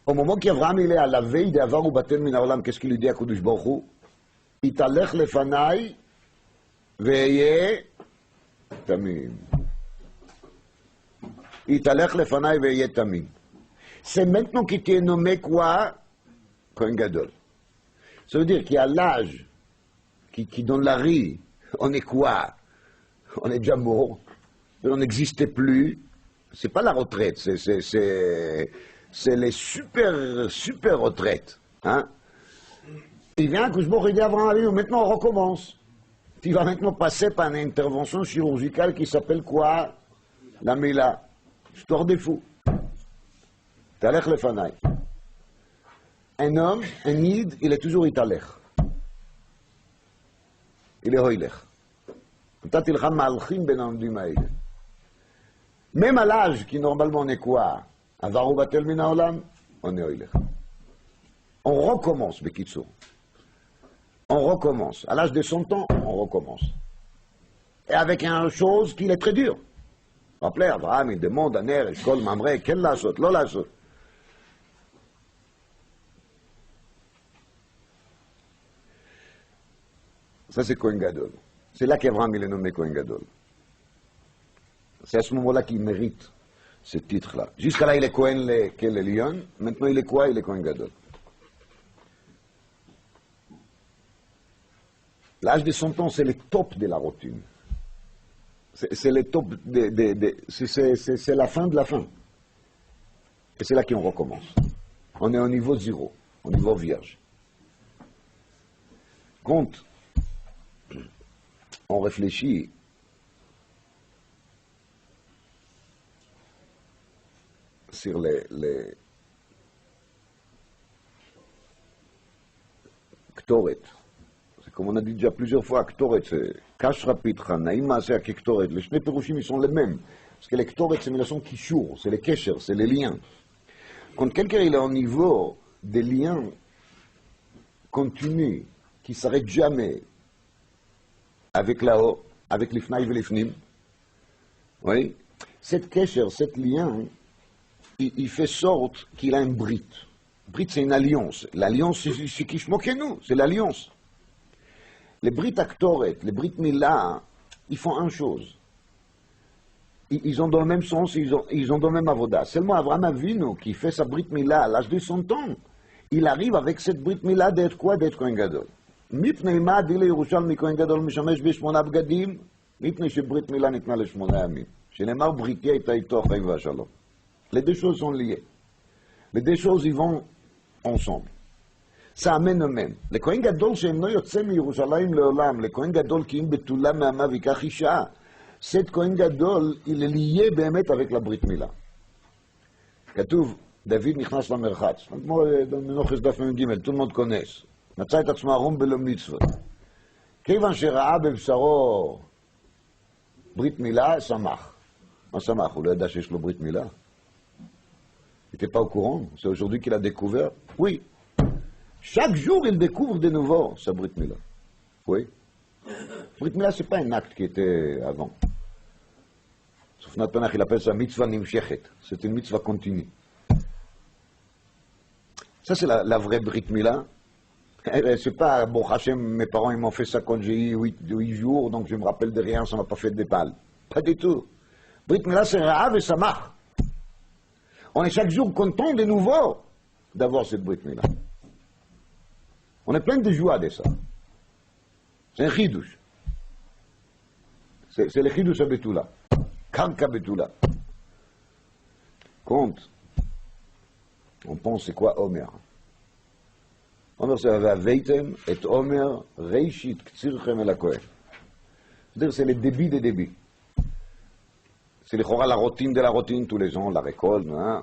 Au moment qu'Abraham il est à la veille d'Avar ou Batel min haolam, qu'est-ce qu'il lui dit à Kodesh Baruch Hu? Italech lefanai ve'yeh tamim. Italech lefanai ve'yeh tamim. C'est maintenant qu'il t'est nommé quoi? Kohen Gadol. Ça veut dire qu'à l'âge qui donne la rue, on est quoi? On est déjà mort, on n'existait plus. C'est pas la retraite, c'est les super retraites. Hein? Il vient que je me dis avant la vie, maintenant on recommence. Tu vas maintenant passer par une intervention chirurgicale qui s'appelle quoi? La Mila. histoire des fous. Talech lefanai. Un homme, un nid, il est toujours italech. Il est hoilech. Même à l'âge qui normalement on est quoi? Avaru batel min haolam, on est hoilech. On recommence, Bekitsour. On recommence. À l'âge de 100 ans, on recommence. Et avec une chose qui est très dure. Rappelez, Abraham, il demande à Ner, Eshkol, Mamre, quel la saute, lo la saute. Ça, c'est Kohen Gadol. C'est là qu'Abraham, il est nommé Kohen Gadol. C'est à ce moment-là qu'il mérite ce titre-là. Jusqu'à là, il est Kohen, le lion. Maintenant, il est quoi? Il est Kohen Gadol. L'âge de 100 ans, c'est le top de la routine. C'est le top c'est la fin de la fin. Et c'est là qu'on recommence. On est au niveau zéro, au niveau vierge. Quand on réfléchit sur les Ktoret, comme on a dit déjà plusieurs fois, Ktoret, c'est Kashra Pitra, Naïma, c'est Ktoret. Les Shnei Perushim, ils sont les mêmes. Parce que les Ktoret, c'est une relation Kishur, c'est les Kesher, c'est les liens. Quand quelqu'un il est au niveau des liens continus, qui ne s'arrêtent jamais avec là-haut, avec l'Ifnaï et l'Ifnim, oui, cette Kesher, cet lien, il fait sorte qu'il a un brit. Brit, c'est une alliance. L'alliance, c'est Kishmokenu, c'est l'alliance. Les Brit Aktoret, les Brit Mila, ils font une chose. Ils ont dans le même sens, ils ont dans le même avoda. Seulement Abraham Avinu, qui fait sa Brit Mila à l'âge de 100 ans, il arrive avec cette Brit Mila d'être quoi? D'être Kohen Gadol. מפני מה דילה ירושלמי כהן גדול משמש בשמונה בגדים? מפני שברית מילה ניתנה לשמונה ימים. שנאמר בריתי הייתה איתו החיים והשלום. Les deux choses sont liées. Les deux choses, ils vont ensemble. Ça amène eux-mêmes. לכהן גדול שאינו יוצא מירושלים לעולם, לכהן גדול כי אם בתולה מעמה ויקח אישה, cet כהן גדול, il est lié באמת avec la ברית מילה. כתוב, דוד נכנס למרחץ. כמו מנוחס דף מ"ג, tout le monde connaît. מצא את עצמו ערום בלא מצוות. כיוון שראה בבשרו ברית מילה, שמח. מה שמח? הוא לא ידע שיש לו ברית מילה? Il n'était pas au courant. C'est aujourd'hui qu'il a découvert. Oui. Chaque jour, il découvre de nouveau sa Brit Mila. Oui. Brit Mila, ce n'est pas un acte qui était avant. Sauf Natanach, il appelle ça mitzvah nimshechet. C'est une mitzvah continue. Ça, c'est la vraie Brit Mila. C'est pas, bon, Hachem, mes parents, ils m'ont fait ça quand j'ai eu 8 jours, donc je me rappelle de rien, ça m'a pas fait de balles. Pas du tout. Brit Mila, c'est Ra'av et Samach. On est chaque jour content de nouveau d'avoir cette Brit Mila. On est plein de joie de ça. C'est un chidouche. C'est le chidouche à Betula. Karka Betula. Quand on pense c'est quoi Omer? Omer c'est Vaveitem et Omer Reishit Ktsirchem el HaKohen. C'est-à-dire c'est le débit des débits. C'est la routine de la routine tous les ans, la récolte, hein,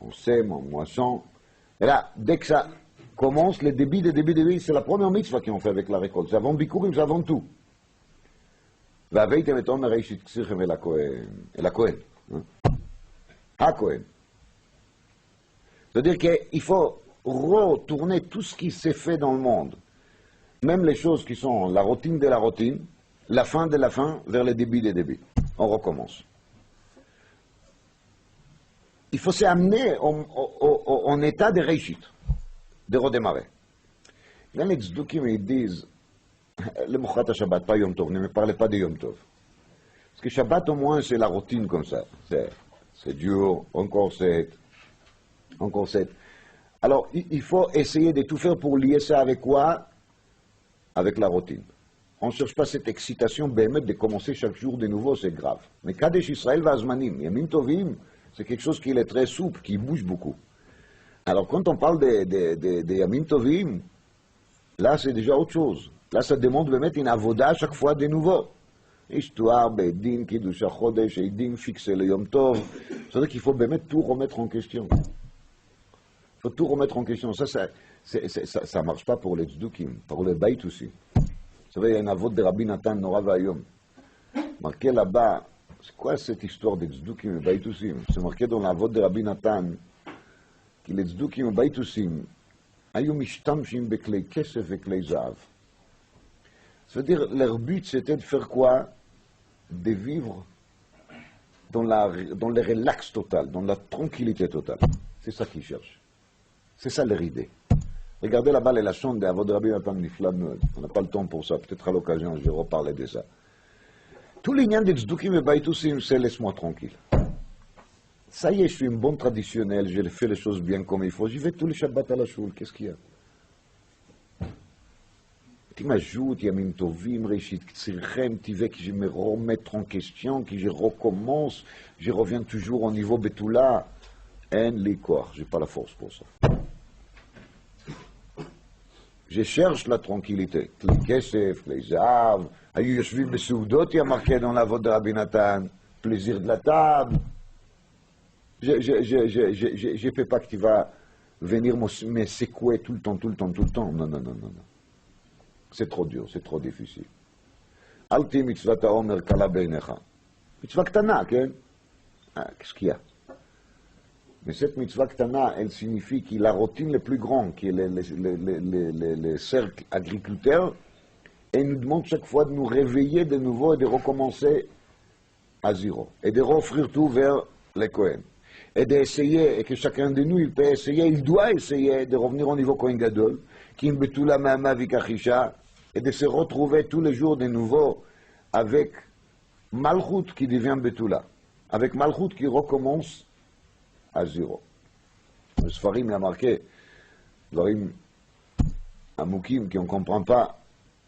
on sème, on moisson. Et là, dès que ça commence, les débits des débits, c'est la première mitzvah qu'on fait avec la récolte. C'est avant Bikurim, c'est avant tout. והבאתם את עומר ראשית כסיכם אל הכהן. הכהן. C'est-à-dire qu'il faut retourner tout ce qui s'est fait dans le monde, même les choses qui sont la routine de la routine, la fin de la fin, vers les débits des débits. On recommence. Il faut s'amener en état de réussite, de redémarrer. Il y a les tzdukim, ils disent, le Mochat Shabbat, pas Yom Tov, ne me parlez pas de Yom Tov. Parce que Shabbat, au moins, c'est la routine comme ça. C'est dur, encore 7. Alors, il faut essayer de tout faire pour lier ça avec quoi? Avec la routine. On ne cherche pas cette excitation, bémet, de commencer chaque jour de nouveau, c'est grave. Mais Kadesh Israël va Azmanim, Yamin Tovim, c'est quelque chose qui est très souple, qui bouge beaucoup. Alors, quand on parle de Yamin Tovim, là, c'est déjà autre chose. Là, ça demande de mettre une avoda à chaque fois de nouveau. Histoire, Bedin, Kiddush HaChodesh, Eidim fixé le Yom Tov. C'est-à-dire qu'il faut bien tout remettre en question. Il faut tout remettre en question. Ça marche pas pour les tzdukim, pour les baït aussi. Vous savez, il y a un avot de Rabbi Nathan Nora Vayom. Marqué là-bas, c'est quoi cette histoire des tzdukim et baït aussi? C'est marqué dans l'avot de Rabbi Nathan que les tzdukim et baït aussi היו משתמשים בכלי כסף וכלי זהב. C'est-à-dire, leur but, c'était de faire quoi? De vivre dans le relax total, dans la tranquillité totale. C'est ça qu'ils cherchent. C'est ça leur idée. Regardez là-bas les lachons d'Avod de Rabbi Nathan Nifla Meod. On n'a pas le temps pour ça. Peut-être à l'occasion, je vais reparler de ça. Tout l'ignan des tzdukim et baïtoussim, c'est laisse-moi tranquille. Ça y est, je suis une bonne traditionnelle, je fais les choses bien comme il faut. J'y vais tous les Shabbats à la choule. Qu'est-ce qu'il y a? Tu m'ajoutes, Yamim Tovim, Reshit Ktsirchem, tu veux que je me remette en question, que je recommence, je reviens toujours au niveau Betula. En l'ikor, j'ai pas la force pour ça. Je cherche la tranquillité. Les kesef, les zav, היו יושבים בסעודות, il y a marqué dans la voix de Rabbi Nathan, plaisir de la table. Je ne fais pas que tu vas venir me secouer tout le temps. Non. C'est trop dur, c'est trop difficile. Alti mitzvat haomer kala beinecha. Mitzvah ktana, ken? Qu'est-ce qu'il y a? Mais cette mitzvah ktana, elle signifie que la routine le plus grand, qui est les cercles agriculteurs, elle nous demande chaque fois de nous réveiller de nouveau et de recommencer à zéro. Et de offrir tout vers les Kohen. Et d'essayer, et que chacun de nous, il peut essayer, il doit essayer de revenir au niveau Kohen Gadol, qui betula ma'ama vikachisha, et de se retrouver tous les jours de nouveau avec Malchut qui devient betula, avec Malchut qui recommence à zéro. Le Sfarim a marqué, Dvarim Amukim, qui on ne comprend pas,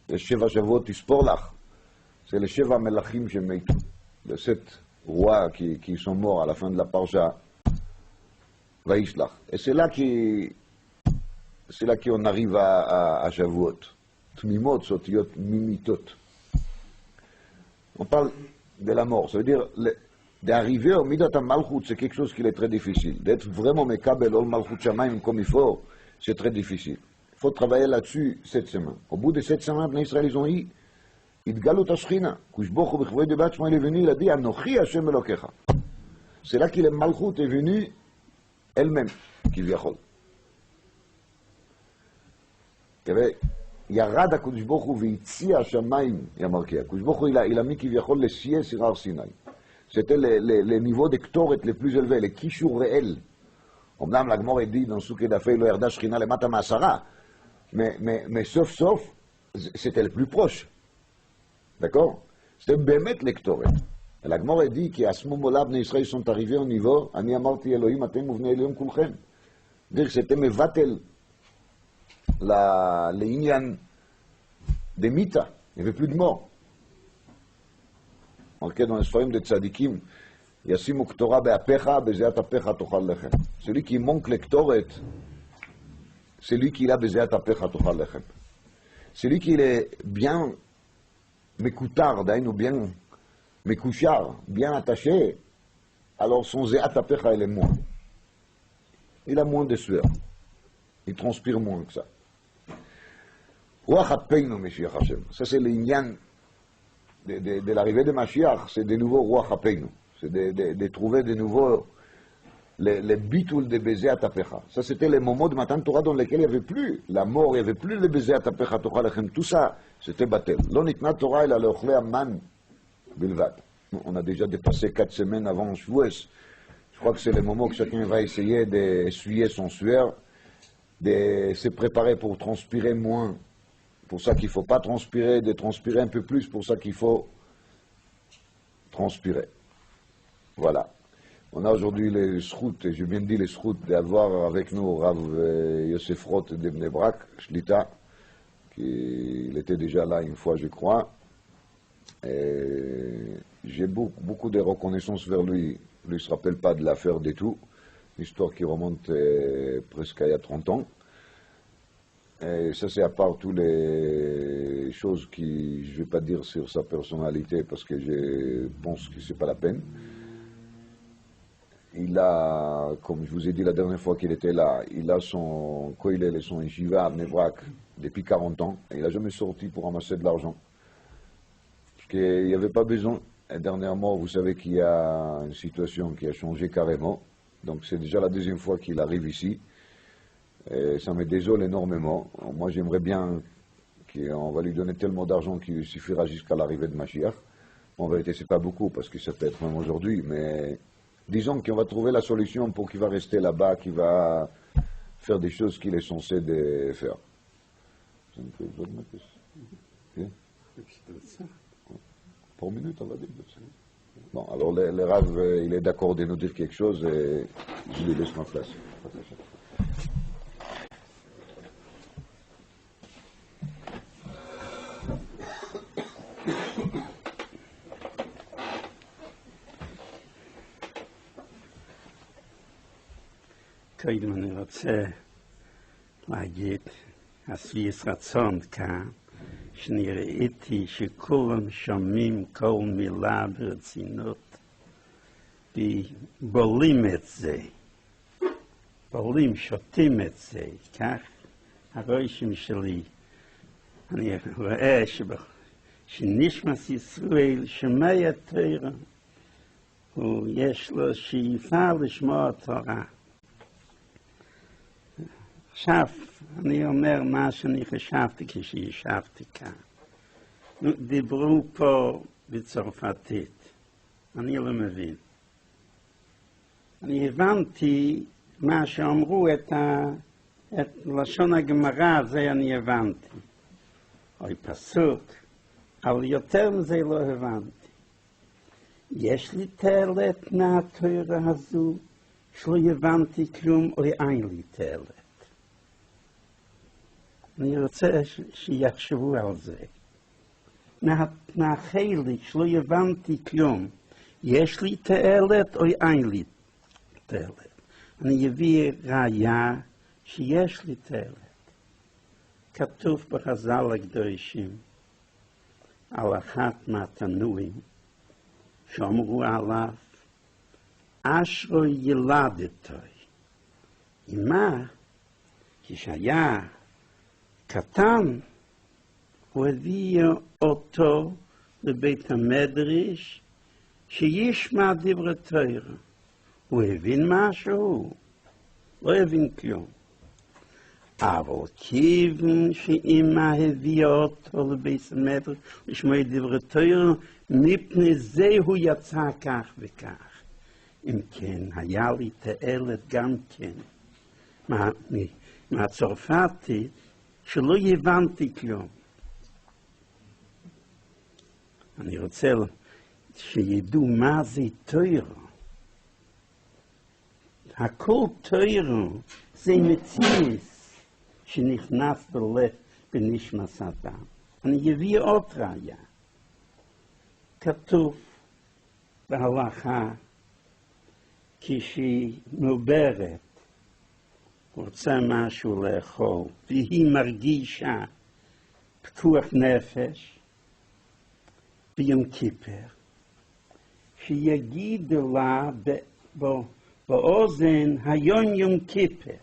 le Sheva Shavuot Isporlach, c'est le Sheva Melachim Shemeitu, les 7 rois qui sont morts à la fin de la Parsha, Vaishlach. Et c'est là qu'on arrive à Shavuot. Tmimot, Sotiot, Mimitot. On parle de la mort. Ça veut dire, d'arriver au Midat HaMalchut, c'est quelque chose qui est très difficile. D'être vraiment Mekabel, Ol Malchut Shamayim comme il faut, c'est très difficile. Il faut travailler là-dessus 7 semaines. Au bout de 7 semaines, les Israéliens ont dit, Idgalut HaShechina. Kushboch Bechvoy de Bat Shmuel est venu, il a dit, Anochi Hashem Elokecha. C'est là que le Malchut est venu elle-même, qui viachol. Il y avait Yarad HaKadosh Baruch Hu v'Yitzi HaShamayim, il y a marqué. HaKadosh Baruch Hu, il a mis qui viachol les sies sur Har Sinai. C'était les niveaux d'Ektoret les plus élevés, les Kishur réels. Omnam la Gemara dit dans Souké d'Afei lo Yarda Shechina lemata ma'asara, mais sauf, c'était le plus proche. D'accord? C'était Bémet l'Ektoret. La Gemara dit qu'à ce moment-là, les Israéliens sont arrivés au niveau, Ani amarti Elohim atem uvnei Elohim kulchem. Dire que c'était Mevatel, les Inyan des Mita. Il n'y avait plus de mort. Marqué dans les Sfarim de Tzadikim, Yasimu Ktora be'apecha, bezeat apecha tochal lechem. Celui qui manque l'Ektoret, c'est lui qui a bezeat apecha tochal lechem. Celui qui est bien Mekoutar, ou bien Mekouchar, bien attaché, alors son zeat apecha, il est moins. Il a moins de sueur. Il transpire moins que ça. Ruach HaPeinu, Meshiach Hashem. Ça, c'est l'inyan de l'arrivée de Mashiach, c'est de nouveau Ruach HaPeinu. C'est de trouver de nouveau les bitoul de Bezéat Apecha. Ça, c'était les moments de Matan Torah dans lesquels il n'y avait plus la mort, il n'y avait plus le Bezéat Apecha Torah Lechem. Tout ça, c'était Batel. L'onitna Torah, il a l'ochlé Amman Bilvat. On a déjà dépassé 4 semaines avant Shavuos. Je crois que c'est le moment que chacun va essayer d'essuyer son sueur, de se préparer pour transpirer moins. Pour ça qu'il ne faut pas transpirer, de transpirer un peu plus, pour ça qu'il faut transpirer. Voilà. On a aujourd'hui les sroutes, et j'ai bien dit les sroutes, d'avoir avec nous Rav Yosef Roth de Bnei Brak, Shlita, il était déjà là une fois, je crois. Et j'ai beaucoup de reconnaissance vers lui. Lui ne se rappelle pas de l'affaire du tout, une histoire qui remonte presque à il y a 30 ans. Et ça, c'est à part toutes les choses qui, je ne vais pas dire sur sa personnalité parce que je pense que ce n'est pas la peine. Il a, comme je vous ai dit la dernière fois qu'il était là, il a son koilel et son yeshiva à Bnei Brak depuis 40 ans. Et il n'a jamais sorti pour ramasser de l'argent. Parce qu'il n'y avait pas besoin. Et dernièrement, vous savez qu'il y a une situation qui a changé carrément. Donc c'est déjà la deuxième fois qu'il arrive ici. Et ça me désole énormément. Moi, j'aimerais bien qu'on va lui donner tellement d'argent qu'il suffira jusqu'à l'arrivée de Mashiach. En vérité, c'est pas beaucoup, parce que ça peut être même aujourd'hui, mais disons qu'on va trouver la solution pour qu'il va rester là-bas, qu'il va faire des choses qu'il est censé de faire. Pour une minute, on va dire. Bon, alors le Rav, il est d'accord de nous dire quelque chose et je lui laisse ma place. קודם אני רוצה להגיד, השביעות רצון כאן, שאני ראיתי שכולם שומעים כל מילה ברצינות, ובולים את זה, בולים, שותים את זה, כך הרושם שלי. אני רואה שנשמת ישראל שומע תורה, ויש לו שאיפה לשמוע תורה. עכשיו, אני אומר מה שאני חשבתי כשישבתי כאן. דיברו פה בצרפתית, אני לא מבין. אני הבנתי מה שאמרו את לשון הגמרא, זה אני הבנתי. אוי פסוק, אבל יותר מזה לא הבנתי. יש לי תועלת מהתורה הזו, שלא הבנתי כלום, או אין לי תועלת. אני רוצה שיחשבו על זה. מהחלק שלא הבנתי כלום, יש לי תועלת או אין לי תועלת. אני אביא ראיה שיש לי תועלת. כתוב בחז"ל הקדושים על אחת מהתנועים שאמרו עליו, אשרו ילדתוי. מה? כשהיה קטן, הוא הביא אותו לבית המדרש, שישמע דברי תורה. הוא הבין משהו? לא הבין כלום. אבל כיוון שאמא הביאה אותו לבית המדרש, לשמוע דברי תורה, מפני זה הוא יצא כך וכך. אם כן, היה לי תועלת גם כן. מהצרפתית, שלא הבנתי כלום. אני רוצה שידעו מה זה תורה. הכל תורה זה מציאות שנכנס בלב בנשמת אדם. אני אביא עוד ראיה. כתוב בהלכה כשהיא מעוברת רוצה משהו לאכול, והיא מרגישה פתוח נפש ביום כיפר, שיגידו לה באוזן היום יום כיפר,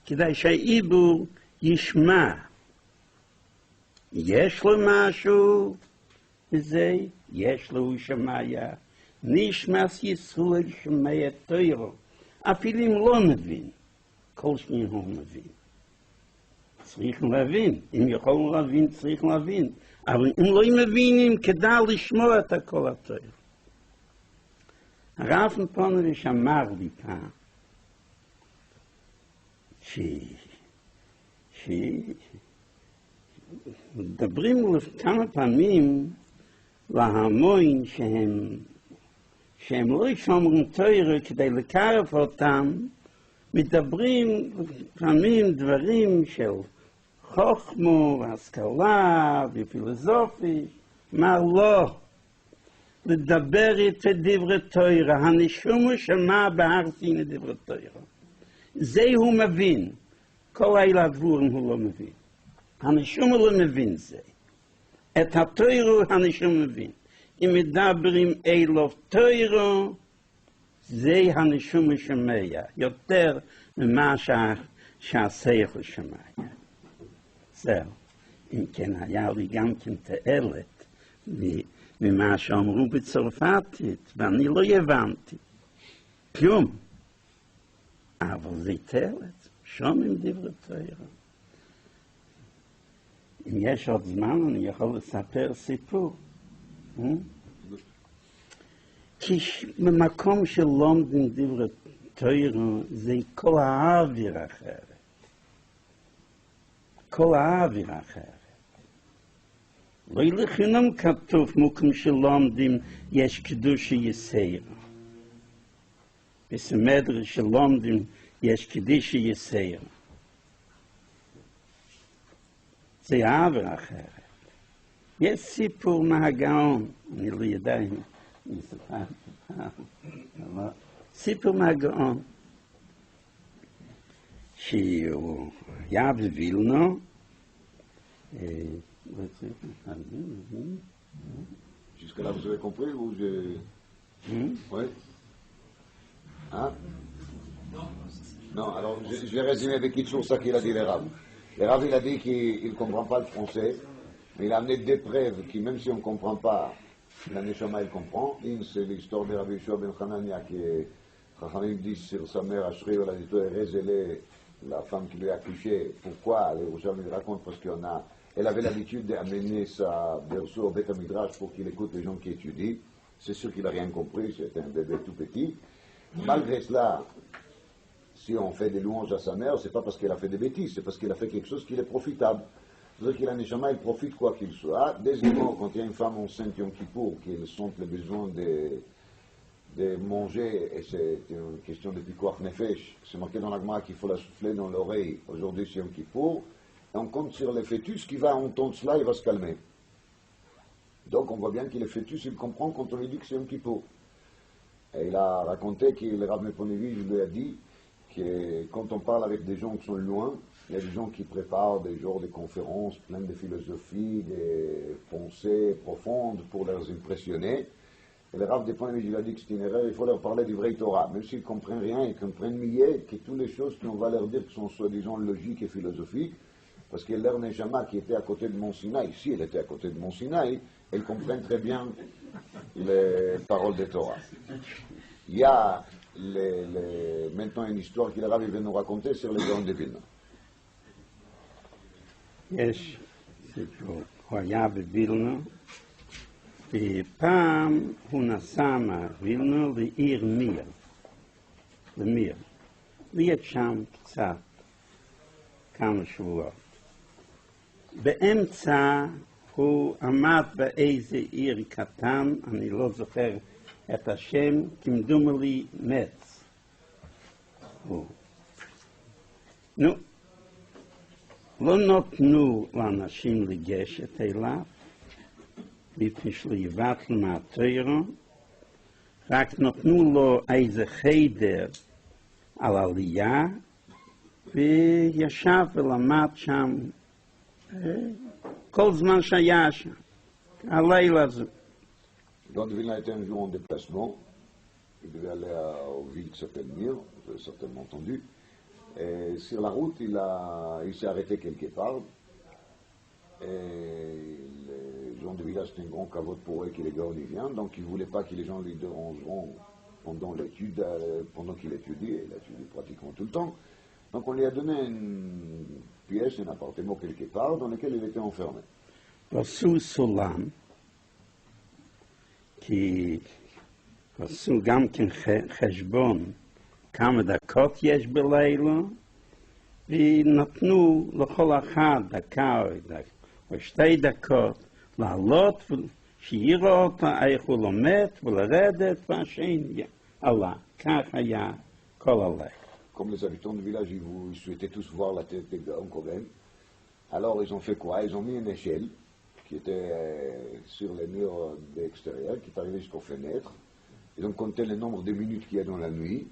כדי שהעיבור ישמע. יש לו משהו וזה, יש לו שמיה, נשמת ישראל שמע תורה, אפילו אם לא מבין. כל שניה הוא מבין. צריך להבין. אם יכולנו להבין, צריך להבין. אבל אם לא מבינים, כדאי לשמוע את הכל התורה. הרב מפונוביץ' אמר לי פעם, מדברים כמה פעמים להמון שהם לא שומרים תורה כדי לקרב אותם, מדברים לפעמים דברים של חוכמה והשכלה ופילוסופיה, מה לא? לדבר את דברי תורה, הנשמה שמע בהר סיני דברי תורה. זה הוא מבין. כל אלה דבורים הוא לא מבין. הנשום הוא לא מבין זה. את התוירו הנשום מבין. אם מדברים אלו תוירו, זה הנשום שומע, יותר ממה שהשכל שומע. זהו. אם כן, היה לי גם כן תועלת ממה שאמרו בצרפתית, ואני לא הבנתי. כלום. אבל זה תועלת, שומעים דברי תורה. אם יש עוד זמן, אני יכול לספר סיפור. כי במקום של לומדים דברי תורה, זה כל האוויר אחרת. כל האוויר אחרת. לא לחינם כתוב מוקם של לומדים יש קדוש יסיר. בסמדרש של לומדים יש קדיש יסיר. זה האוויר אחרת. יש סיפור מהגאון, אני לא יודע אם אני ספר, סיפור מהגאון, שהוא היה בווילנו, Jusque-là, vous avez compris ou j'ai... Oui. Hein? Non, alors je vais résumer avec Kitsour ça qu'il a dit les Rav. Les Rav, il a dit qu'il ne comprend pas le français, mais il a amené des preuves qui, même si on ne comprend pas, la Neshama, il comprend. Une, c'est l'histoire de Rabbi Yeshua ben Hanania qui est, Chachamim dit sur sa mère, Ashri, elle a dit, Rezele, la femme qui lui a accouché. Pourquoi? Les Yerushalmi il raconte parce elle avait l'habitude d'amener sa berceau au Beth Midrash pour qu'il écoute les gens qui étudient. C'est sûr qu'il n'a rien compris, c'était un bébé tout petit. Malgré cela, si on fait des louanges à sa mère, c'est pas parce qu'elle a fait des bêtises, c'est parce qu'elle a fait quelque chose qui est profitable. C'est-à-dire qu'il a Neshama, il profite quoi qu'il soit. Deuxièmement, quand il y a une femme enceinte Yom Kippour qui sent le besoin de manger, et c'est une question de pikuach nefesh, c'est marqué dans la Gemara qu'il faut la souffler dans l'oreille. Aujourd'hui, c'est Yom Kippour. Et on compte sur le fœtus qui va entendre cela, il va se calmer. Donc on voit bien que le fœtus, il comprend quand on lui dit que c'est Yom Kippour. Et il a raconté que le Rav Meponevich lui a dit que quand on parle avec des gens qui sont loin, il y a des gens qui préparent des genres de conférences pleines de philosophie, de pensées profondes pour les impressionner. Et le Rav Meponevich lui a dit que c'est une erreur, il faut leur parler du vrai Torah. Même s'ils ne comprennent rien, ils comprennent mieux que toutes les choses qu'on va leur dire qui sont soi-disant logiques et philosophiques. Parce que leur Neshama qui était à côté de Mont Sinaï, si elle était à côté de Mont Sinaï, elle comprend très bien les paroles de Torah. Il y a maintenant une histoire qu'il Rav vient nous raconter sur les Gaon de Vilna. יש סיפור, הוא היה בווילנה, ופעם הוא נסע מהווילנה לעיר למיר, להיות שם קצת, כמה שבועות. באמצע הוא עמד באיזה עיר קטן, אני לא זוכר את השם, כמדומני מצ. נו, לא נתנו לאנשים לגשת אליו, לפני שיבטלו מהתורה, רק נתנו לו איזה חדר על עלייה, וישב ולמד שם כל זמן שהיה שם, הלילה הזה. Gaon de Vilna était un jour en déplacement. Il devait aller aux villes qui s'appellent Mir, vous avez certainement entendu. Et sur la route, il s'est arrêté quelque part. Et les gens de village, c'était un grand cavote pour eux que les Gaon y viennent. Donc ils ne voulaient pas que les gens lui dérangeront pendant l'étude, pendant qu'il étudie. Et il étudie pratiquement tout le temps. Donc on lui a donné une pièce, un appartement quelque part, dans lequel il était enfermé. עשו סולם, כי עשו גם כן חשבון כמה דקות יש בלילה, ונתנו לכל אחד דקה או שתי דקות לעלות, שיראו אותה איך הוא לומד ולרדת, והשני עלה. כך היה כל הלילה. Comme les habitants du village, ils souhaitaient tous voir la tête des Gaon quand même. Alors ils ont fait quoi? Ils ont mis une échelle qui était sur les murs extérieurs, qui est arrivée jusqu'aux fenêtres. Ils ont compté le nombre de minutes qu'il y a dans la nuit.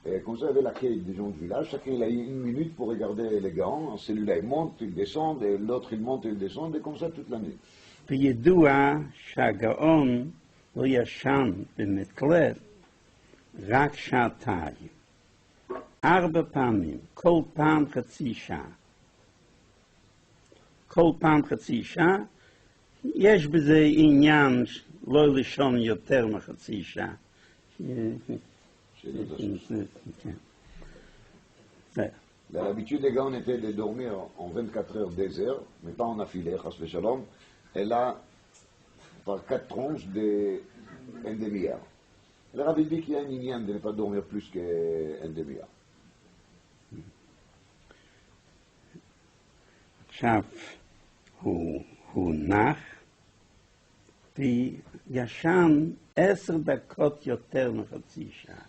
Et comme ça, il y avait l'accueil des gens du village. Chacun il a eu 1 minute pour regarder les Gaons. Celui-là, il monte, il descend, et l'autre, il monte, il descend, et comme ça toute la nuit. וידוע שהגאון לא ישן במקלט רק שעתיים. 4 פעמים, כל פעם חצי שעה. כל פעם חצי שעה, יש בזה עניין לא לישון יותר מחצי שעה. L'habitude des Gaons était de dormir en 24 heures des heures, mais pas en affilée, chas v'shalom, et là, par 4 tranches d'un demi-heure. Le Rabbi dit qu'il y a un inyan de ne pas dormir plus qu'un demi-heure. עכשיו הוא נח וישן 10 דקות יותר מחצי שעה.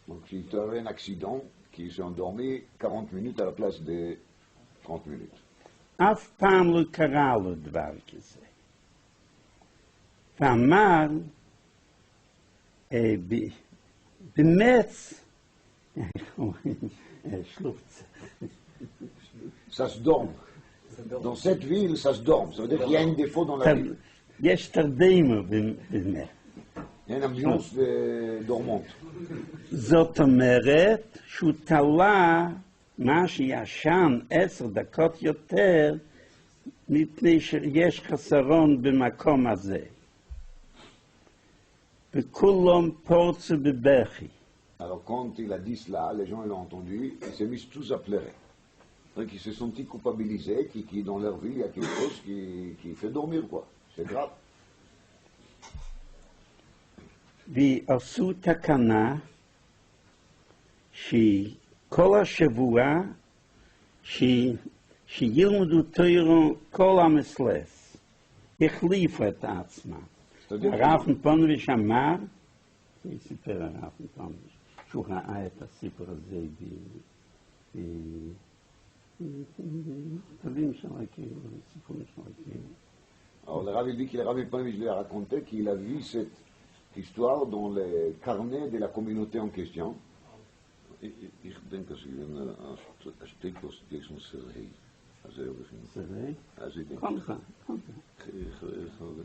Donc il y avait un accident qui s'est endormi 40 minutes à la place de 30 minutes. אף פעם לא קרה לו דבר כזה. ואמר, באמת, שלופץ. Ça se dorme. Dans cette ville, ça se dorme. Ça veut dire qu'il y a un défaut dans la ville. יש תרדמה באמת. Il y a une ambiance dormante. זאת אומרת שהוא תלה מה שישן 10 דקות יותר מפני שיש חסרון במקום הזה. וכולם פורצו בבכי. Alors quand il a dit cela, les gens l'ont entendu, ils s'est mis tous à pleurer. Donc ils se sont sentis culpabilisés, qui dans leur vie, il y a quelque chose qui fait dormir, quoi. C'est grave. ועשו תקנה שכל השבוע שילמדו תורה כל המסלס. החליפה את עצמה. הרב נפונוביץ' אמר, סיפר הרב נפונוביץ', שהוא ראה את הסיפור הזה בכתבים של הכאילו, סיפורים של הכאילו. Alors le Rabbi dit que le Rabbi Panovich lui a raconté qu'il a vu cette histoire dans les carnets de la communauté en question. Ich denke, dass ich ein Stück aus diesem Serhei. Also Serhei? Also ich denke. Kommt.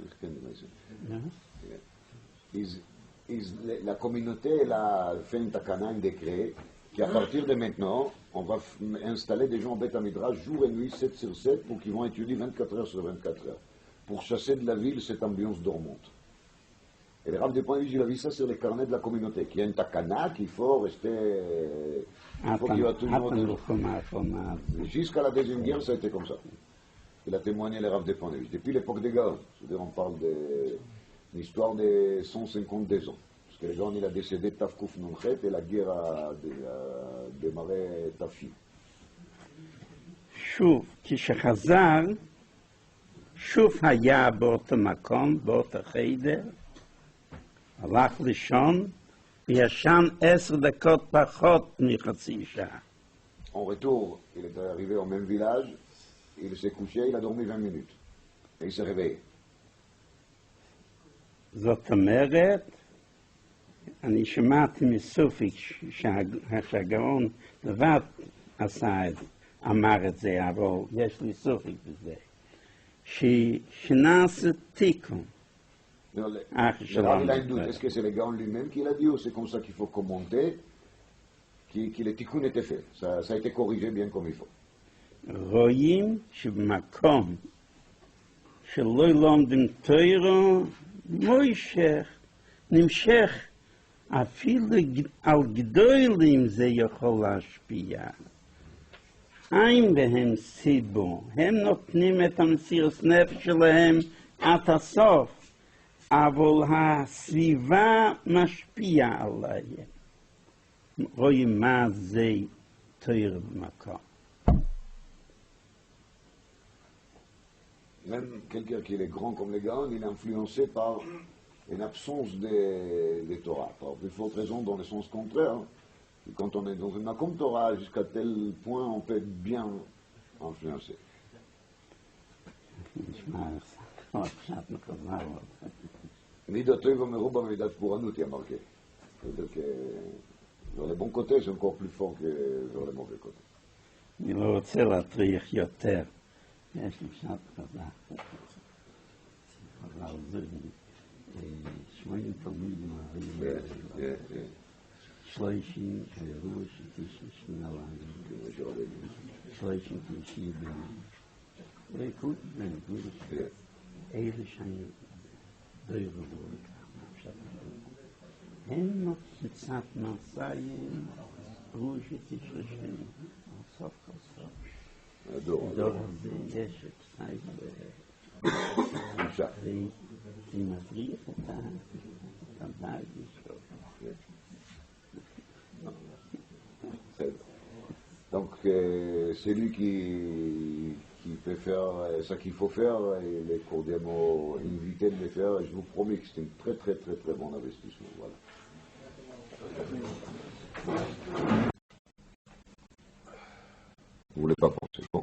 Ich kenne das. La communauté elle a fait un takana, un décret, qu'à partir de maintenant, on va installer des gens en Beth Midrash jour et nuit, 7 sur 7, pour qu'ils vont étudier 24 heures sur 24 heures, pour chasser de la ville cette ambiance dormante. Et le Rav de Poineville, il a vu ça sur les carnets de la communauté, qu'il y a un takana, qu'il faut rester... Il faut qu'il y ait toujours... Jusqu'à la Deuxième Guerre, ça a été comme ça. Il a témoigné le Rav de Poineville. Depuis l'époque des Gaons, c'est-à-dire on parle d'une histoire de 152 ans. Parce que le Gaon, il a décédé Tafkouf Nunchet et la guerre a démarré Tafi. שוב, כשחזר, שוב היה באותו מקום, באותו חדר, הלך לישון, וישן 10 דקות פחות מחצי שעה. En retour, il est arrivé au même village, il s'est couché, il a dormi 20 minutes. Et il s'est réveillé. זאת אומרת, אני שמעתי מסופיק שהגאון לבד עשה את זה, אמר את זה, אבל יש לי סופיק בזה, שנעשה תיקון. Le Rav, il a un doute. Est-ce que c'est le Gaon lui-même qui l'a dit ou c'est comme ça qu'il faut commenter que le tikkun était fait? Ça a été corrigé bien comme il faut. רואים שבמקום שלא לומדים תורה, נמשך אפילו על גדולים זה יכול להשפיע. אין בהם סיבו, הם נותנים את המסירות נפש שלהם עד הסוף, אבל הסביבה משפיעה עליהם. רואים מה זה תורה במקום. Même quelqu'un qui est grand comme les Gaon, il est influencé par une absence de Torah. Par plus forte raison dans le sens contraire. Quand on est dans une makom Torah, jusqu'à tel point, on peut être bien influencé. Midat Tov Meruba Midat Puranut, il y a marqué. C'est-à-dire que Vers les bons côtés, c'est encore plus fort que vers les mauvais côtés. אני לא רוצה להטריח יותר. יש לי שעת חזק. אבל זה 80 תלמידים כן, כן, כן. 30 שראו שתשע שנליים. 30 תשעים. ויקוד בן גוש. כן. אלה שהיו דוירבורד. הם קצת מסעים. ראו שתשע שנים. סוף כל סוף. הדור הזה יש את אישה. והיא מבריח את הבית שלו. Donc, c'est lui qui peut faire ce qu'il faut faire, il est cordialement invité de le faire, et je vous promets que c'est un très très très très bon investissement. Voilà. Vous voulez pas penser. Bon.